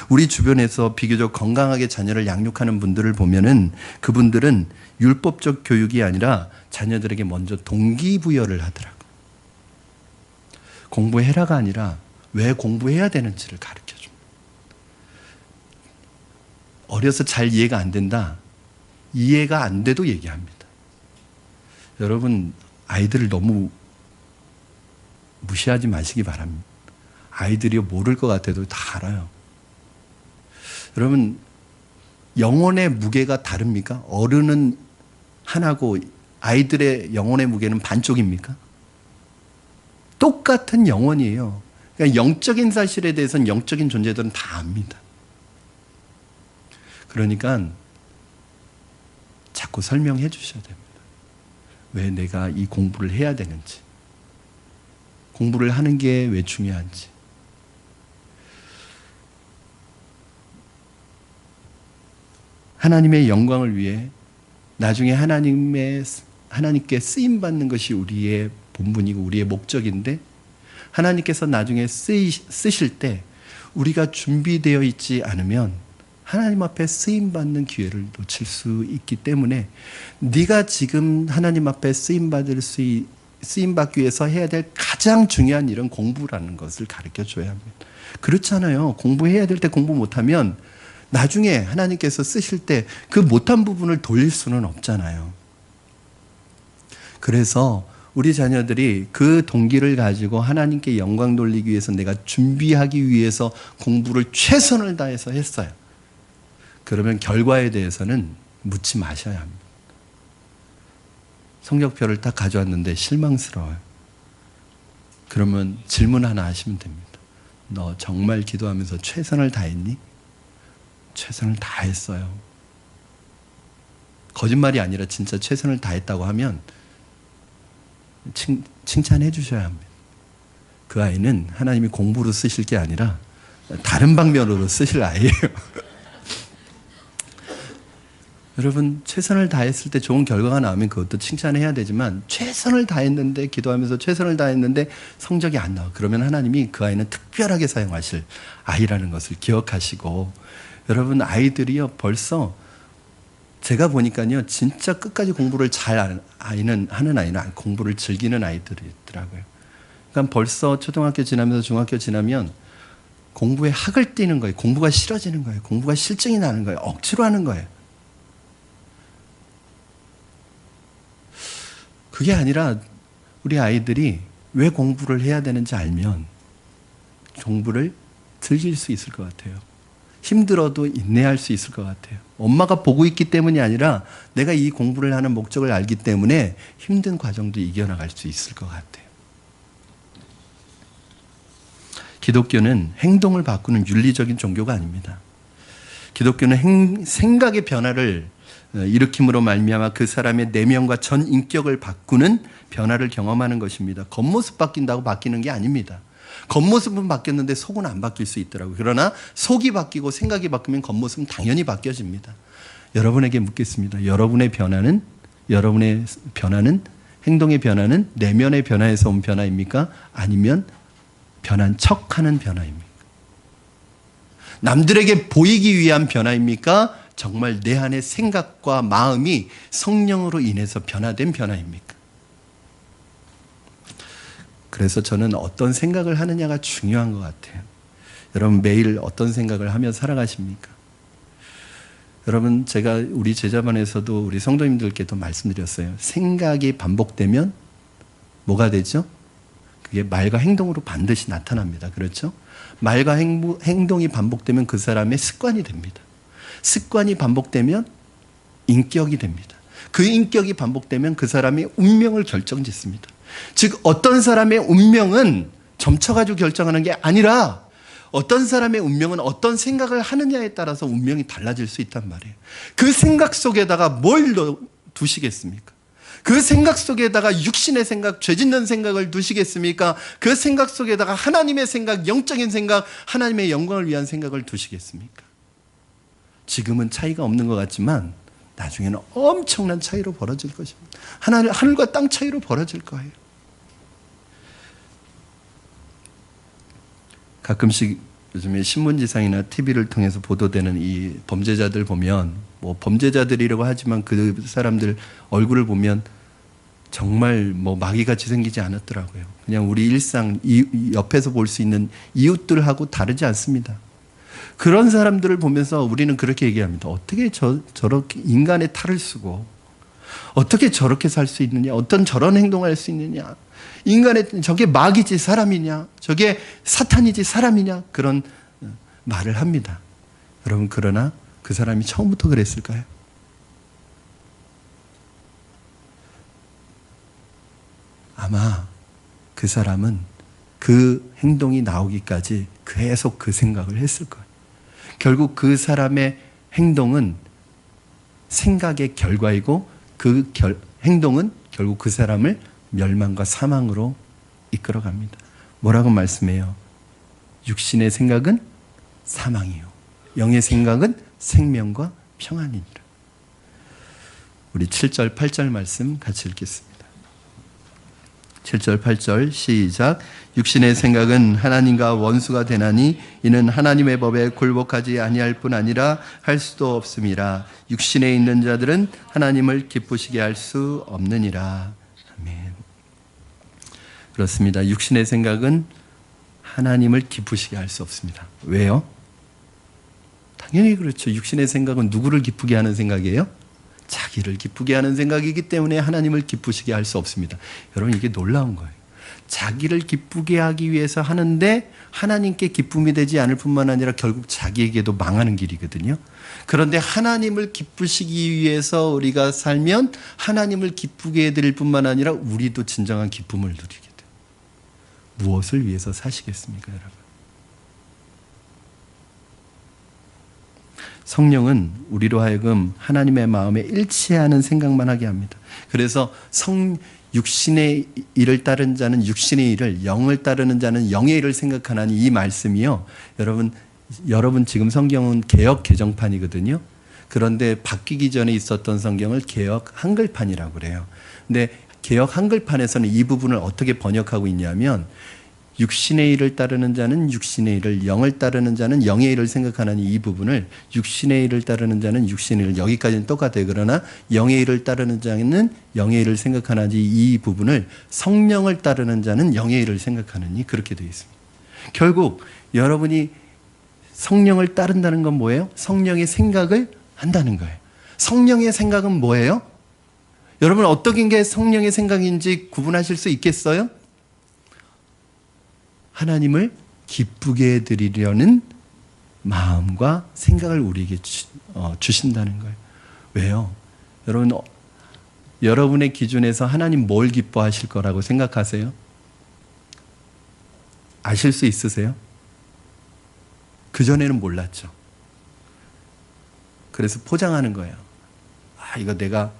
우리 주변에서 비교적 건강하게 자녀를 양육하는 분들을 보면은 그분들은 율법적 교육이 아니라 자녀들에게 먼저 동기부여를 하더라고요. 공부해라가 아니라 왜 공부해야 되는지를 가르쳐줍니다. 어려서 잘 이해가 안 된다. 이해가 안 돼도 얘기합니다. 여러분, 아이들을 너무 무시하지 마시기 바랍니다. 아이들이 모를 것 같아도 다 알아요. 여러분, 영혼의 무게가 다릅니까? 어른은 하나고 아이들의 영혼의 무게는 반쪽입니까? 똑같은 영혼이에요. 그러니까 영적인 사실에 대해서는 영적인 존재들은 다 압니다. 그러니까 자꾸 설명해 주셔야 됩니다. 왜 내가 이 공부를 해야 되는지, 공부를 하는 게 왜 중요한지. 하나님의 영광을 위해 나중에 하나님께 쓰임받는 것이 우리의 본분이고 우리의 목적인데, 하나님께서 나중에 쓰실 때 우리가 준비되어 있지 않으면 하나님 앞에 쓰임받는 기회를 놓칠 수 있기 때문에 네가 지금 하나님 앞에 쓰임받기 위해서 해야 될 가장 중요한 일은 공부라는 것을 가르쳐줘야 합니다. 그렇잖아요. 공부해야 될 때 공부 못하면 나중에 하나님께서 쓰실 때 그 못한 부분을 돌릴 수는 없잖아요. 그래서 우리 자녀들이 그 동기를 가지고 하나님께 영광 돌리기 위해서 내가 준비하기 위해서 공부를 최선을 다해서 했어요. 그러면 결과에 대해서는 묻지 마셔야 합니다. 성적표를 딱 가져왔는데 실망스러워요. 그러면 질문 하나 하시면 됩니다. 너 정말 기도하면서 최선을 다했니? 최선을 다했어요. 거짓말이 아니라 진짜 최선을 다했다고 하면 칭찬해 주셔야 합니다. 그 아이는 하나님이 공부로 쓰실 게 아니라 다른 방면으로 쓰실 아이예요. 여러분, 최선을 다했을 때 좋은 결과가 나오면 그것도 칭찬해야 되지만 최선을 다했는데, 기도하면서 최선을 다했는데 성적이 안 나와. 그러면 하나님이 그 아이는 특별하게 사용하실 아이라는 것을 기억하시고, 여러분, 아이들이요 벌써 제가 보니까요 진짜 끝까지 공부를 잘 하는 아이는 공부를 즐기는 아이들이 있더라고요. 그러니까 벌써 초등학교 지나면서 중학교 지나면 공부에 학을 띄는 거예요. 공부가 싫어지는 거예요. 공부가 실증이 나는 거예요. 억지로 하는 거예요. 그게 아니라 우리 아이들이 왜 공부를 해야 되는지 알면 공부를 즐길 수 있을 것 같아요. 힘들어도 인내할 수 있을 것 같아요. 엄마가 보고 있기 때문이 아니라 내가 이 공부를 하는 목적을 알기 때문에 힘든 과정도 이겨나갈 수 있을 것 같아요. 기독교는 행동을 바꾸는 윤리적인 종교가 아닙니다. 기독교는 생각의 변화를 일으킴으로 말미암아 그 사람의 내면과 전 인격을 바꾸는 변화를 경험하는 것입니다. 겉모습 바뀐다고 바뀌는 게 아닙니다. 겉모습은 바뀌었는데 속은 안 바뀔 수 있더라고요. 그러나 속이 바뀌고 생각이 바뀌면 겉모습은 당연히 바뀌어집니다. 여러분에게 묻겠습니다. 여러분의 변화는 행동의 변화는 내면의 변화에서 온 변화입니까? 아니면 변한 척하는 변화입니까? 남들에게 보이기 위한 변화입니까? 정말 내 안의 생각과 마음이 성령으로 인해서 변화된 변화입니까? 그래서 저는 어떤 생각을 하느냐가 중요한 것 같아요. 여러분 매일 어떤 생각을 하며 살아가십니까? 여러분 제가 우리 제자반에서도 우리 성도님들께도 말씀드렸어요. 생각이 반복되면 뭐가 되죠? 그게 말과 행동으로 반드시 나타납니다. 그렇죠? 말과 행동이 반복되면 그 사람의 습관이 됩니다. 습관이 반복되면 인격이 됩니다. 그 인격이 반복되면 그 사람의 운명을 결정짓습니다. 즉 어떤 사람의 운명은 점쳐가지고 결정하는 게 아니라 어떤 사람의 운명은 어떤 생각을 하느냐에 따라서 운명이 달라질 수 있단 말이에요. 그 생각 속에다가 뭘 두시겠습니까? 그 생각 속에다가 육신의 생각, 죄짓는 생각을 두시겠습니까? 그 생각 속에다가 하나님의 생각, 영적인 생각, 하나님의 영광을 위한 생각을 두시겠습니까? 지금은 차이가 없는 것 같지만 나중에는 엄청난 차이로 벌어질 것입니다. 하늘과 땅 차이로 벌어질 거예요. 가끔씩 요즘에 신문지상이나 TV를 통해서 보도되는 이 범죄자들 보면 뭐 범죄자들이라고 하지만 그 사람들 얼굴을 보면 정말 뭐 마귀같이 생기지 않았더라고요. 그냥 우리 일상 옆에서 볼 수 있는 이웃들하고 다르지 않습니다. 그런 사람들을 보면서 우리는 그렇게 얘기합니다. 어떻게 저렇게 인간의 탈을 쓰고 어떻게 저렇게 살 수 있느냐? 어떤 저런 행동할 수 있느냐? 인간의 저게 마귀지 사람이냐? 저게 사탄이지 사람이냐? 그런 말을 합니다. 여러분 그러나 그 사람이 처음부터 그랬을까요? 아마 그 사람은 그 행동이 나오기까지 계속 그 생각을 했을 거예요. 결국 그 사람의 행동은 생각의 결과이고 그 행동은 결국 그 사람을 멸망과 사망으로 이끌어갑니다. 뭐라고 말씀해요? 육신의 생각은 사망이요. 영의 생각은 생명과 평안이니라. 우리 7절, 8절 말씀 같이 읽겠습니다. 7절, 8절 시작. 육신의 생각은 하나님과 원수가 되나니 이는 하나님의 법에 굴복하지 아니할 뿐 아니라 할 수도 없음이라. 육신에 있는 자들은 하나님을 기쁘시게 할 수 없느니라. 아멘. 그렇습니다. 육신의 생각은 하나님을 기쁘시게 할 수 없습니다. 왜요? 당연히 그렇죠. 육신의 생각은 누구를 기쁘게 하는 생각이에요? 자기를 기쁘게 하는 생각이기 때문에 하나님을 기쁘시게 할 수 없습니다. 여러분 이게 놀라운 거예요. 자기를 기쁘게 하기 위해서 하는데 하나님께 기쁨이 되지 않을 뿐만 아니라 결국 자기에게도 망하는 길이거든요. 그런데 하나님을 기쁘시기 위해서 우리가 살면 하나님을 기쁘게 해드릴 뿐만 아니라 우리도 진정한 기쁨을 누리게 돼요. 무엇을 위해서 사시겠습니까, 여러분? 성령은 우리로 하여금 하나님의 마음에 일치하는 생각만 하게 합니다. 그래서 육신의 일을 따른 자는 육신의 일을, 영을 따르는 자는 영의 일을 생각하는 이 말씀이요. 여러분 지금 성경은 개역 개정판이거든요. 그런데 바뀌기 전에 있었던 성경을 개역 한글판이라고 그래요. 근데 개역 한글판에서는 이 부분을 어떻게 번역하고 있냐면 육신의 일을 따르는 자는 육신의 일을, 영을 따르는 자는 영의 일을 생각하는 이 부분을 육신의 일을 따르는 자는 육신의 일을, 여기까지는 똑같아요. 그러나 영의 일을 따르는 자는 영의 일을 생각하는 이 부분을 성령을 따르는 자는 영의 일을 생각하느니 그렇게 되어 있습니다. 결국 여러분이 성령을 따른다는 건 뭐예요? 성령의 생각을 한다는 거예요. 성령의 생각은 뭐예요? 여러분 어떤 게 성령의 생각인지 구분하실 수 있겠어요? 하나님을 기쁘게 해드리려는 마음과 생각을 우리에게 주신다는 거예요. 왜요? 여러분, 여러분의 기준에서 하나님 뭘 기뻐하실 거라고 생각하세요? 아실 수 있으세요? 그전에는 몰랐죠. 그래서 포장하는 거예요. 이거 내가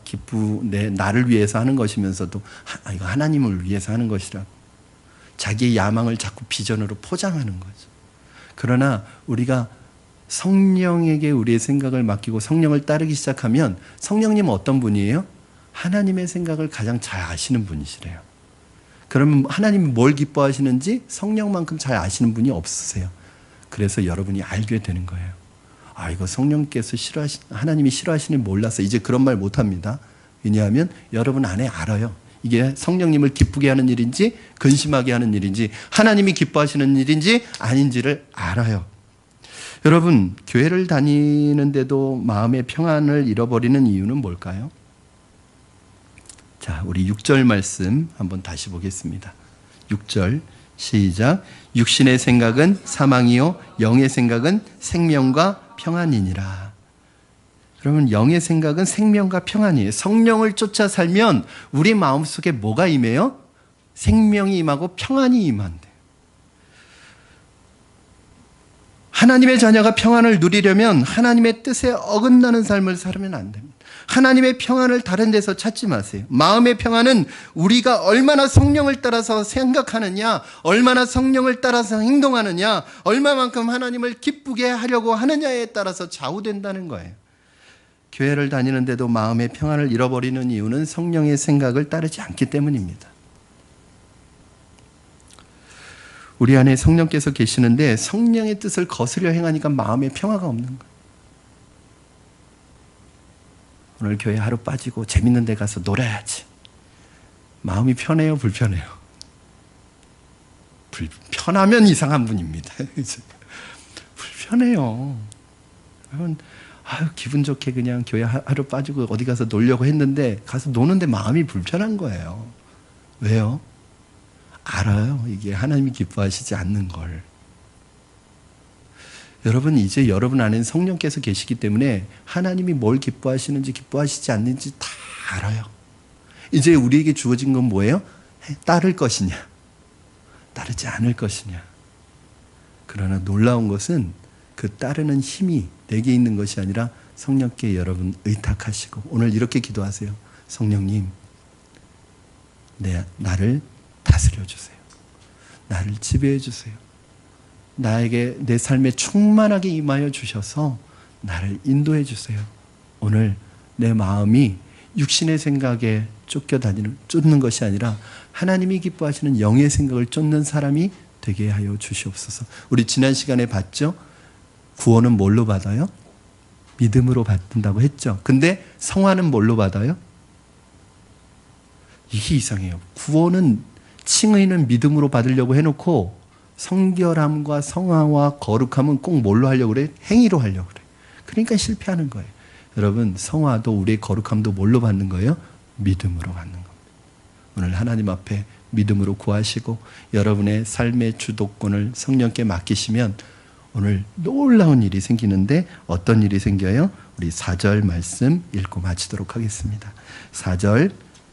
나를 위해서 하는 것이면서도 이거 하나님을 위해서 하는 것이라고 자기의 야망을 자꾸 비전으로 포장하는 거죠. 그러나 우리가 성령에게 우리의 생각을 맡기고 성령을 따르기 시작하면 성령님은 어떤 분이에요? 하나님의 생각을 가장 잘 아시는 분이시래요. 그러면 하나님이 뭘 기뻐하시는지 성령만큼 잘 아시는 분이 없으세요. 그래서 여러분이 알게 되는 거예요. 이거 성령께서 하나님이 싫어하시는 몰라서 이제 그런 말 못합니다. 왜냐하면 여러분 안에 알아요. 이게 성령님을 기쁘게 하는 일인지 근심하게 하는 일인지 하나님이 기뻐하시는 일인지 아닌지를 알아요. 여러분, 교회를 다니는데도 마음의 평안을 잃어버리는 이유는 뭘까요? 자, 우리 6절 말씀 한번 다시 보겠습니다. 6절 시작. 육신의 생각은 사망이요 영의 생각은 생명과 평안이니라. 그러면 영의 생각은 생명과 평안이에요. 성령을 쫓아 살면 우리 마음속에 뭐가 임해요? 생명이 임하고 평안이 임한대요. 하나님의 자녀가 평안을 누리려면 하나님의 뜻에 어긋나는 삶을 살면 안 됩니다. 하나님의 평안을 다른 데서 찾지 마세요. 마음의 평안은 우리가 얼마나 성령을 따라서 생각하느냐, 얼마나 성령을 따라서 행동하느냐, 얼마만큼 하나님을 기쁘게 하려고 하느냐에 따라서 좌우된다는 거예요. 교회를 다니는데도 마음의 평안을 잃어버리는 이유는 성령의 생각을 따르지 않기 때문입니다. 우리 안에 성령께서 계시는데 성령의 뜻을 거스려 행하니까 마음의 평화가 없는 거예요. 오늘 교회 하루 빠지고 재밌는 데 가서 놀아야지. 마음이 편해요, 불편해요? 불편하면 이상한 분입니다. 불편해요. 여러분, 기분 좋게 그냥 교회 하루 빠지고 어디 가서 놀려고 했는데 가서 노는데 마음이 불편한 거예요. 왜요? 알아요. 이게 하나님이 기뻐하시지 않는 걸. 여러분, 이제 여러분 안에는 성령께서 계시기 때문에 하나님이 뭘 기뻐하시는지 기뻐하시지 않는지 다 알아요. 이제 우리에게 주어진 건 뭐예요? 따를 것이냐, 따르지 않을 것이냐. 그러나 놀라운 것은 그 따르는 힘이 내게 있는 것이 아니라 성령께 여러분 의탁하시고 오늘 이렇게 기도하세요. 성령님, 나를 다스려 주세요. 나를 지배해 주세요. 나에게 내 삶에 충만하게 임하여 주셔서 나를 인도해 주세요. 오늘 내 마음이 육신의 생각에 쫓는 것이 아니라 하나님이 기뻐하시는 영의 생각을 쫓는 사람이 되게 하여 주시옵소서. 우리 지난 시간에 봤죠? 구원은 뭘로 받아요? 믿음으로 받는다고 했죠. 근데 성화는 뭘로 받아요? 이게 이상해요. 구원은 칭의는 믿음으로 받으려고 해놓고 성결함과 성화와 거룩함은 꼭 뭘로 하려고 그래? 행위로 하려고 그래. 그러니까 실패하는 거예요. 여러분, 성화도 우리의 거룩함도 뭘로 받는 거예요? 믿음으로 받는 겁니다. 오늘 하나님 앞에 믿음으로 구하시고 여러분의 삶의 주도권을 성령께 맡기시면 오늘 놀라운 일이 생기는데 어떤 일이 생겨요? 우리 4절 말씀 읽고 마치도록 하겠습니다. 4절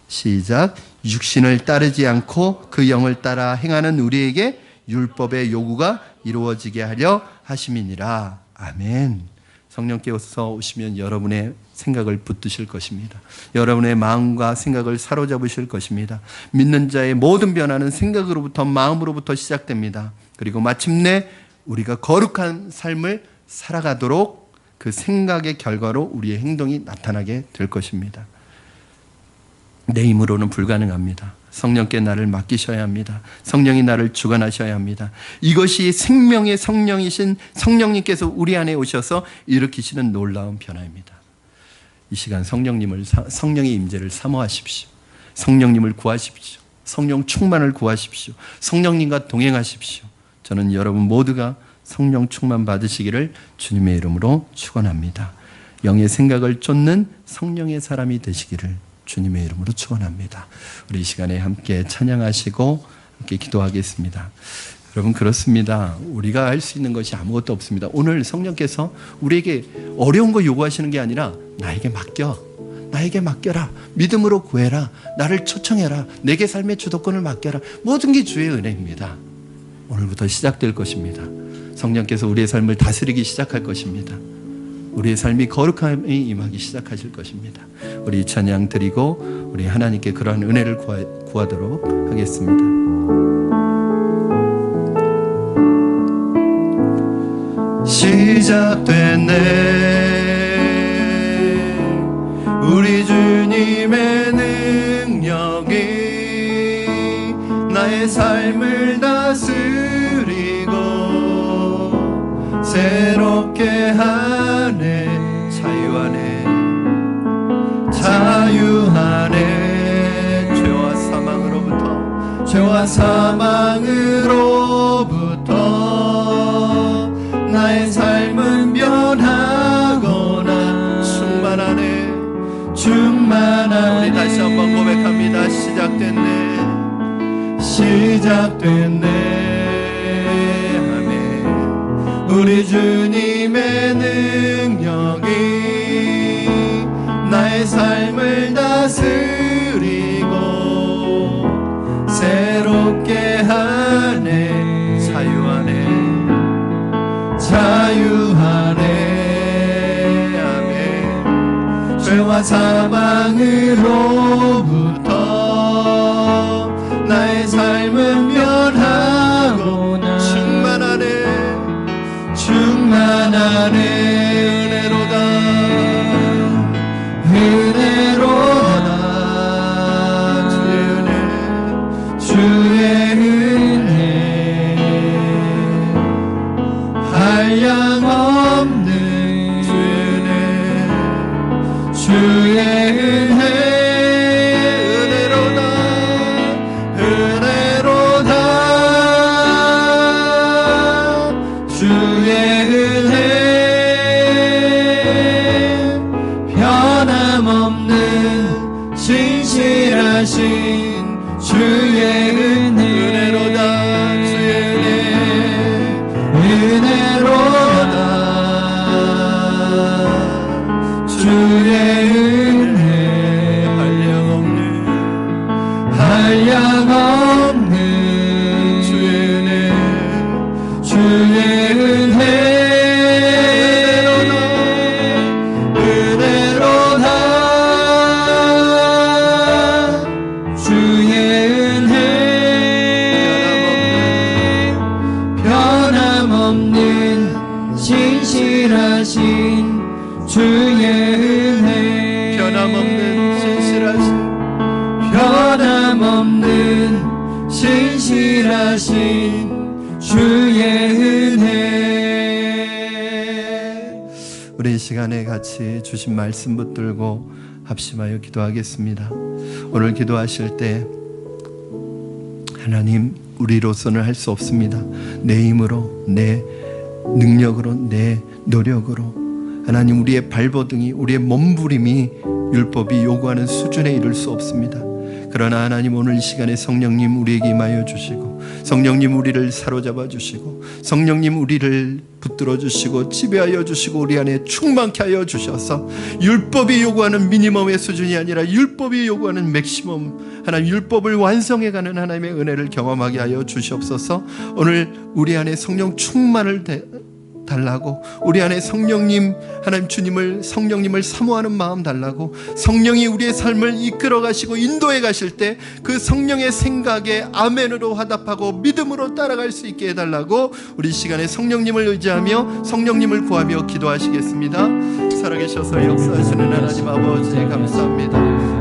시작. 육신을 따르지 않고 그 영을 따라 행하는 우리에게 율법의 요구가 이루어지게 하려 하심이니라. 아멘. 성령께서 오시면 여러분의 생각을 붙드실 것입니다. 여러분의 마음과 생각을 사로잡으실 것입니다. 믿는 자의 모든 변화는 생각으로부터 마음으로부터 시작됩니다. 그리고 마침내 우리가 거룩한 삶을 살아가도록 그 생각의 결과로 우리의 행동이 나타나게 될 것입니다. 내 힘으로는 불가능합니다. 성령께 나를 맡기셔야 합니다. 성령이 나를 주관하셔야 합니다. 이것이 생명의 성령이신 성령님께서 우리 안에 오셔서 일으키시는 놀라운 변화입니다. 이 시간 성령의 임재를 사모하십시오. 성령님을 구하십시오. 성령 충만을 구하십시오. 성령님과 동행하십시오. 저는 여러분 모두가 성령 충만 받으시기를 주님의 이름으로 축원합니다. 영의 생각을 쫓는 성령의 사람이 되시기를 주님의 이름으로 축원합니다. 우리 이 시간에 함께 찬양하시고 함께 기도하겠습니다. 여러분, 그렇습니다. 우리가 할 수 있는 것이 아무것도 없습니다. 오늘 성령께서 우리에게 어려운 거 요구하시는 게 아니라 나에게 맡겨라. 믿음으로 구해라. 나를 초청해라. 내게 삶의 주도권을 맡겨라. 모든 게 주의 은혜입니다. 오늘부터 시작될 것입니다. 성령께서 우리의 삶을 다스리기 시작할 것입니다. 우리의 삶이 거룩함이 임하기 시작하실 것입니다. 우리 찬양 드리고 우리 하나님께 그러한 은혜를 구하도록 하겠습니다. 시작됐네 우리 주님의 능력이 나의 삶을 다스리고 새롭게 하네 자유하네 죄와 사망으로부터 나의 삶은 변하거나 충만하네 우리 다시 한번 고백합니다. 시작됐네 아멘. 우리 주님의 능력이 나의 삶을 다스리고 새롭게 하네 자유하네 아멘. 죄와 사망으로부터 나의 삶은 변하고 충만하네 은혜로다 주의 은혜 한량없는 주의 은혜 은혜로다 주의 은혜 변함없는 신실하신 주의 은혜 은혜로다 주의 은혜 한량없는 주의 은혜 은혜로다 주의 은혜 변함없는 신실하신 주의 은혜 변함없는 신실하신 주의 은혜. 우리 이 시간에 같이 주신 말씀 붙들고 합심하여 기도하겠습니다. 오늘 기도하실 때 하나님 우리로서는 할 수 없습니다. 내 힘으로 내 능력으로 내 노력으로 하나님 우리의 발버둥이 우리의 몸부림이 율법이 요구하는 수준에 이를 수 없습니다. 그러나 하나님 오늘 이 시간에 성령님 우리에게 임하여 주시고 성령님 우리를 사로잡아 주시고 성령님 우리를 붙들어 주시고 지배하여 주시고 우리 안에 충만케 하여 주셔서 율법이 요구하는 미니멈의 수준이 아니라 율법이 요구하는 맥시멈 하나님 율법을 완성해가는 하나님의 은혜를 경험하게 하여 주시옵소서. 오늘 우리 안에 성령 충만을 달라고 우리 안에 성령님 하나님 성령님을 사모하는 마음 달라고 성령이 우리의 삶을 이끌어 가시고 인도해 가실 때 그 성령의 생각에 아멘으로 화답하고 믿음으로 따라갈 수 있게 해달라고 우리 시간에 성령님을 의지하며 성령님을 구하며 기도하시겠습니다. 살아계셔서 역사하시는 하나님 아버지 감사합니다.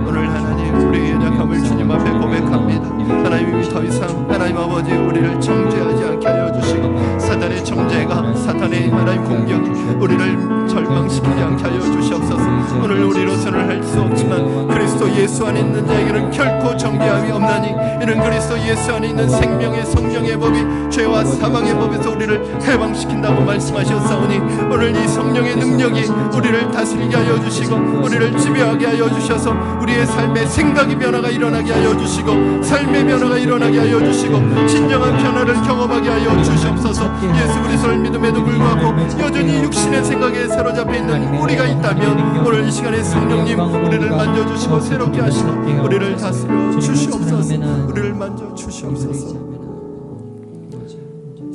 오늘 하나님 우리의 연약함을 주님 앞에 고백합니다. 하나님이 더 이상 하나님 아버지 우리를 정죄하지 않게 하여 주시고 사탄의 정죄가 사탄의 하나님 공격이 우리를 절망시키지 않게 하여 주시옵소서. 오늘 우리로서는 할 수 없지만 그리스도 예수 안에 있는 자에게는 결코 정죄함이 없나니 이는 그리스도 예수 안에 있는 생명의 성령의 법이 죄와 사망의 법에서 우리를 해방시킨다고 말씀하셨사오니 오늘 이 성령의 능력이 우리를 다스리게 하여 주시고 우리를 지배하게 하여 주셔서 우리의 삶의 생각의 변화가 일어나게 하여 주시고 삶의 변화가 일어나게 하여 주시고 진정한 변화를 경험하게 하여 주시옵소서. 예수 그리스도를 믿음에도 불구하고 여전히 육신의 생각에 사로잡혀 있는 우리가 있다면 오늘 이 시간에 성령님 우리를 만져주시고 새롭게 하시고 우리를 다스려 주시옵소서. 우리를 만져주시옵소서.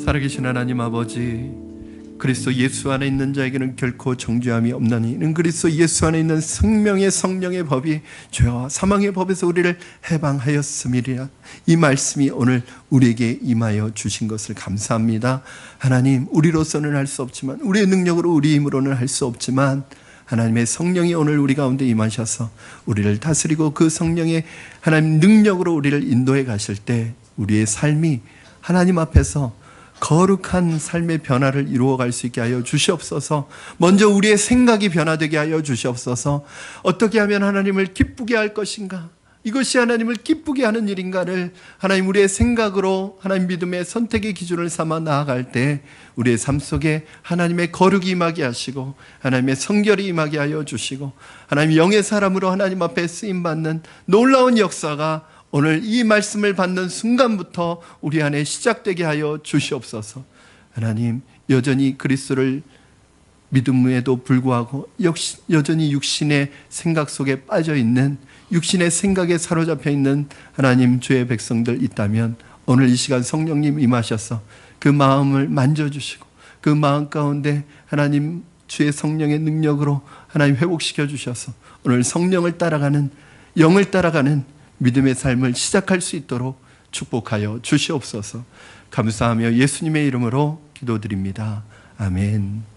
살아계신 하나님 아버지 그리스도 예수 안에 있는 자에게는 결코 정죄함이 없나니 이는 그리스도 예수 안에 있는 생명의 성령의 법이 죄와 사망의 법에서 우리를 해방하였음이라. 이 말씀이 오늘 우리에게 임하여 주신 것을 감사합니다. 하나님, 우리로서는 할 수 없지만, 우리의 능력으로, 우리 힘으로는 할 수 없지만 하나님의 성령이 오늘 우리 가운데 임하셔서 우리를 다스리고 그 성령의 하나님 능력으로 우리를 인도해 가실 때 우리의 삶이 하나님 앞에서 거룩한 삶의 변화를 이루어갈 수 있게 하여 주시옵소서. 먼저 우리의 생각이 변화되게 하여 주시옵소서. 어떻게 하면 하나님을 기쁘게 할 것인가, 이것이 하나님을 기쁘게 하는 일인가를 하나님 우리의 생각으로 하나님 믿음의 선택의 기준을 삼아 나아갈 때 우리의 삶 속에 하나님의 거룩이 임하게 하시고 하나님의 성결이 임하게 하여 주시고 하나님 영의 사람으로 하나님 앞에 쓰임받는 놀라운 역사가 오늘 이 말씀을 받는 순간부터 우리 안에 시작되게 하여 주시옵소서. 하나님, 여전히 그리스도를 믿음에도 불구하고 여전히 육신의 생각 속에 빠져 있는, 육신의 생각에 사로잡혀 있는 하나님 주의 백성들 있다면 오늘 이 시간 성령님 임하셔서 그 마음을 만져주시고 그 마음 가운데 하나님 주의 성령의 능력으로 하나님 회복시켜 주셔서 오늘 성령을 따라가는, 영을 따라가는 믿음의 삶을 시작할 수 있도록 축복하여 주시옵소서. 감사하며 예수님의 이름으로 기도드립니다. 아멘.